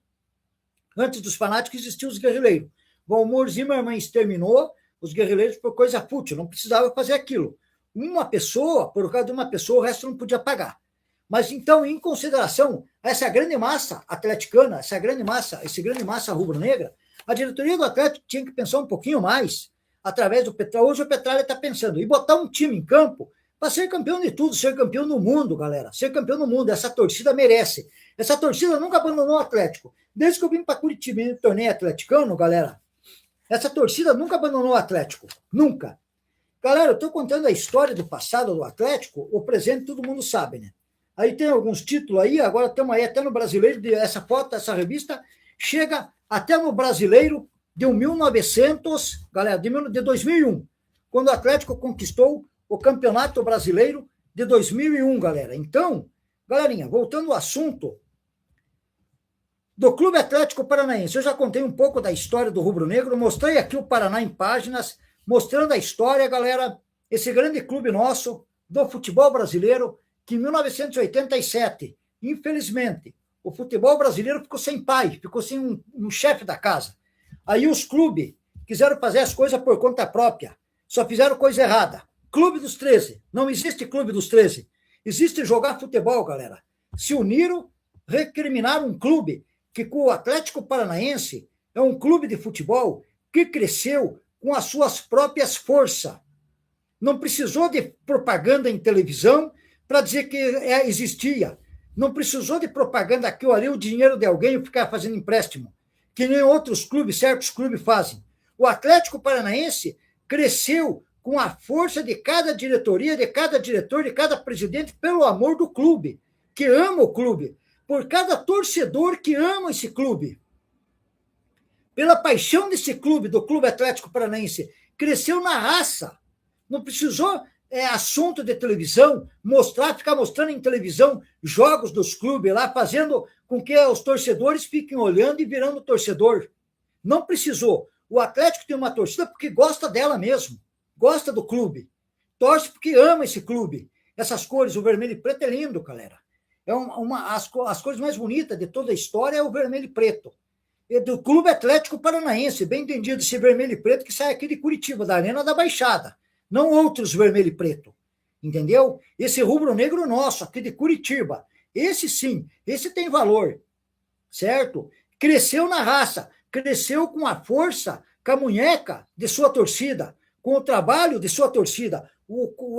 antes dos fanáticos existiam os guerrilheiros. Valmor Zimmermann exterminou os guerrilheiros por coisa fútil, não precisava fazer aquilo. Uma pessoa, por causa de uma pessoa, o resto não podia pagar. Mas então, em consideração a essa grande massa atleticana, esse grande massa rubro-negra, a diretoria do Atlético tinha que pensar um pouquinho mais, através do Petralha. Hoje o Petralha está pensando, e botar um time em campo para ser campeão de tudo, ser campeão do mundo, galera. Ser campeão do mundo, essa torcida merece. Essa torcida nunca abandonou o Atlético. Desde que eu vim para Curitiba e tornei atleticano, galera, essa torcida nunca abandonou o Atlético. Nunca. Galera, eu estou contando a história do passado do Atlético, o presente todo mundo sabe, né? Aí tem alguns títulos aí, agora estamos aí até no Brasileiro, essa foto, essa revista, chega até no Brasileiro de 1900, galera, de 2001, quando o Atlético conquistou o Campeonato Brasileiro de 2001, galera. Então, galerinha, voltando ao assunto do Clube Atlético Paranaense, eu já contei um pouco da história do Rubro Negro, mostrei aqui o Paraná em páginas, mostrando a história, galera, esse grande clube nosso do futebol brasileiro, que em 1987, infelizmente, o futebol brasileiro ficou sem pai, ficou sem um chefe da casa. Aí os clubes quiseram fazer as coisas por conta própria, só fizeram coisa errada. Clube dos 13, não existe Clube dos 13, existe jogar futebol, galera. Se uniram, recriminaram um clube que com o Atlético Paranaense é um clube de futebol que cresceu com as suas próprias forças. Não precisou de propaganda em televisão para dizer que existia. Não precisou de propaganda aqui ou ali, o dinheiro de alguém e ficar fazendo empréstimo, que nem outros clubes, certos clubes fazem. O Atlético Paranaense cresceu com a força de cada diretoria, de cada diretor, de cada presidente, pelo amor do clube, que ama o clube, por cada torcedor que ama esse clube, pela paixão desse clube, do Clube Atlético Paranaense, cresceu na raça. Não precisou assunto de televisão, ficar mostrando em televisão jogos dos clubes lá, fazendo com que os torcedores fiquem olhando e virando torcedor. Não precisou. O Atlético tem uma torcida porque gosta dela mesmo, gosta do clube, torce porque ama esse clube. Essas cores, o vermelho e preto é lindo, galera. As cores mais bonitas de toda a história é o vermelho e preto. Do Clube Atlético Paranaense, bem entendido, esse vermelho e preto que sai aqui de Curitiba, da Arena da Baixada. Não outros vermelho e preto, entendeu? Esse rubro-negro nosso, aqui de Curitiba, esse sim, esse tem valor, certo? Cresceu na raça, cresceu com a força, com a munheca de sua torcida, com o trabalho de sua torcida.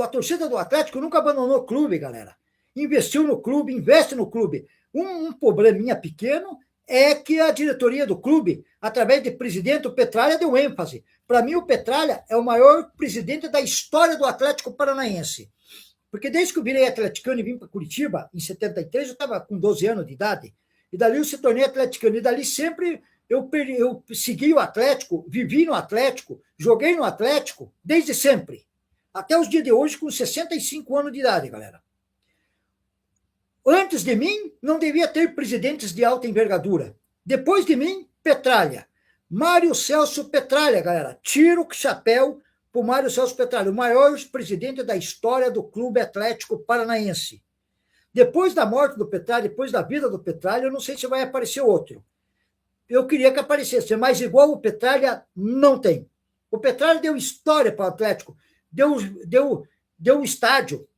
A torcida do Atlético nunca abandonou o clube, galera. Investiu no clube, investe no clube. Um probleminha pequeno é que a diretoria do clube, através de presidente, o Petralha deu ênfase. Para mim, o Petralha é o maior presidente da história do Atlético Paranaense. Porque desde que eu virei atleticano e vim para Curitiba, em 73, eu estava com 12 anos de idade, e dali eu se tornei atleticano, e dali sempre eu segui o Atlético, vivi no Atlético, joguei no Atlético, desde sempre. Até os dias de hoje, com 65 anos de idade, galera. Antes de mim, não devia ter presidentes de alta envergadura. Depois de mim, Petralha. Mário Celso Petralha, galera. Tiro o chapéu para o Mário Celso Petralha, o maior presidente da história do Clube Atlético Paranaense. Depois da morte do Petralha, depois da vida do Petralha, eu não sei se vai aparecer outro. Eu queria que aparecesse, mas igual o Petralha, não tem. O Petralha deu história para o Atlético, deu estádio,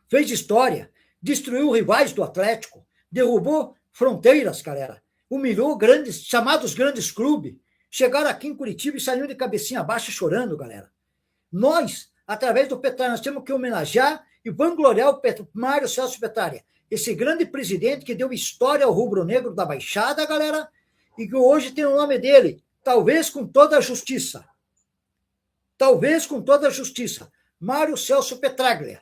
fez história, destruiu rivais do Atlético, derrubou fronteiras, galera, humilhou chamados grandes clubes, chegaram aqui em Curitiba e saíram de cabecinha baixa chorando, galera. Nós, através do Petralha, nós temos que homenagear e vangloriar o Mário Celso Petralha, esse grande presidente que deu história ao rubro-negro da Baixada, galera, e que hoje tem o nome dele, talvez com toda a justiça. Talvez com toda a justiça. Mário Celso Petraglia.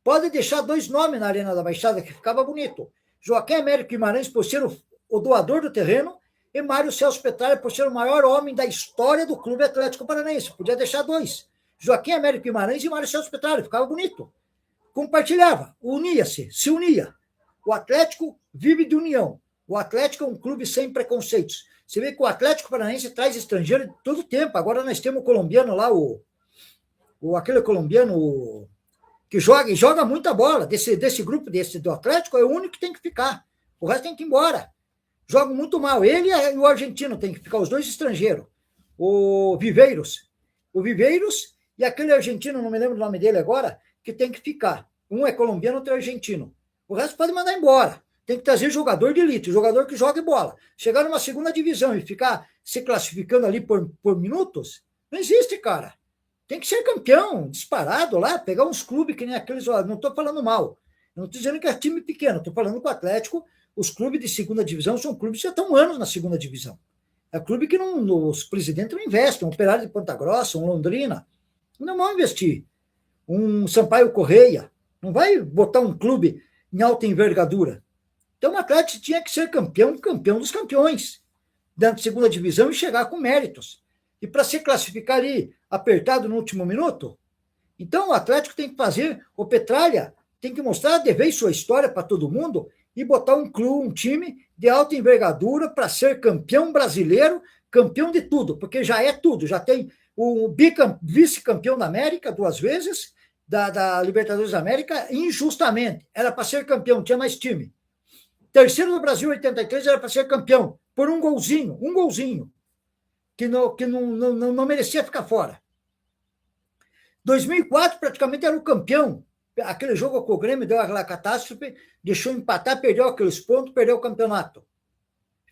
Pode deixar 2 nomes na Arena da Baixada, que ficava bonito. Joaquim Américo Guimarães, por ser o doador do terreno, e Mário Celso Petraglia, por ser o maior homem da história do Clube Atlético Paranaense. Podia deixar 2. Joaquim Américo Guimarães e Mário Celso Petraglia, ficava bonito. Compartilhava, unia-se, se unia. O Atlético vive de união. O Atlético é um clube sem preconceitos. Você vê que o Atlético Paranaense traz estrangeiro todo tempo. Agora nós temos o colombiano lá, aquele colombiano que joga e joga muita bola. Desse grupo do Atlético, é o único que tem que ficar. O resto tem que ir embora. Jogam muito mal. Ele e o argentino tem que ficar, os dois estrangeiros. O Viveiros e aquele argentino, não me lembro o nome dele agora, que tem que ficar. Um é colombiano, outro é argentino. O resto pode mandar embora. Tem que trazer jogador de elite, jogador que jogue bola. Chegar numa segunda divisão e ficar se classificando ali por minutos, não existe, cara. Tem que ser campeão, disparado lá, pegar uns clubes que nem aqueles. Não estou falando mal. Não estou dizendo que é time pequeno, estou falando que o Atlético, os clubes de segunda divisão são clubes que já estão anos na segunda divisão. É clube que os presidentes não investem. Um Operário de Ponta Grossa, um Londrina, não vão investir. Um Sampaio Correia, não vai botar um clube em alta envergadura. Então o Atlético tinha que ser campeão dos campeões, dentro da segunda divisão e chegar com méritos. E para se classificar ali, apertado no último minuto, então o Atlético tem que fazer, o Petralha tem que mostrar de vez sua história para todo mundo e botar um clube, um time de alta envergadura para ser campeão brasileiro, campeão de tudo, porque já é tudo, já tem o vice-campeão da América 2 vezes, da Libertadores da América, injustamente. Era para ser campeão, tinha mais time. Terceiro do Brasil, 83, era para ser campeão, por um golzinho, que não merecia ficar fora. 2004, praticamente, era o campeão. Aquele jogo com o Grêmio deu aquela catástrofe, deixou empatar, perdeu aqueles pontos, perdeu o campeonato.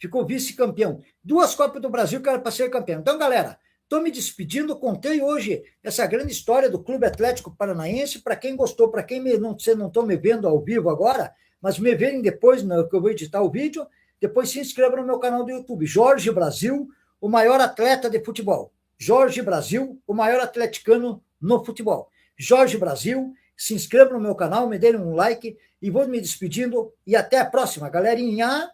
Ficou vice-campeão. 2 Copas do Brasil que era para ser campeão. Então, galera, estou me despedindo, contei hoje essa grande história do Clube Atlético Paranaense. Para quem gostou, para quem não estão me vendo ao vivo agora, mas me verem depois, que eu vou editar o vídeo, depois se inscreva no meu canal do YouTube. Jorge Brasil, o maior atleta de futebol. Jorge Brasil, o maior atleticano no futebol. Jorge Brasil, se inscreva no meu canal, me dê um like e vou me despedindo e até a próxima, galerinha!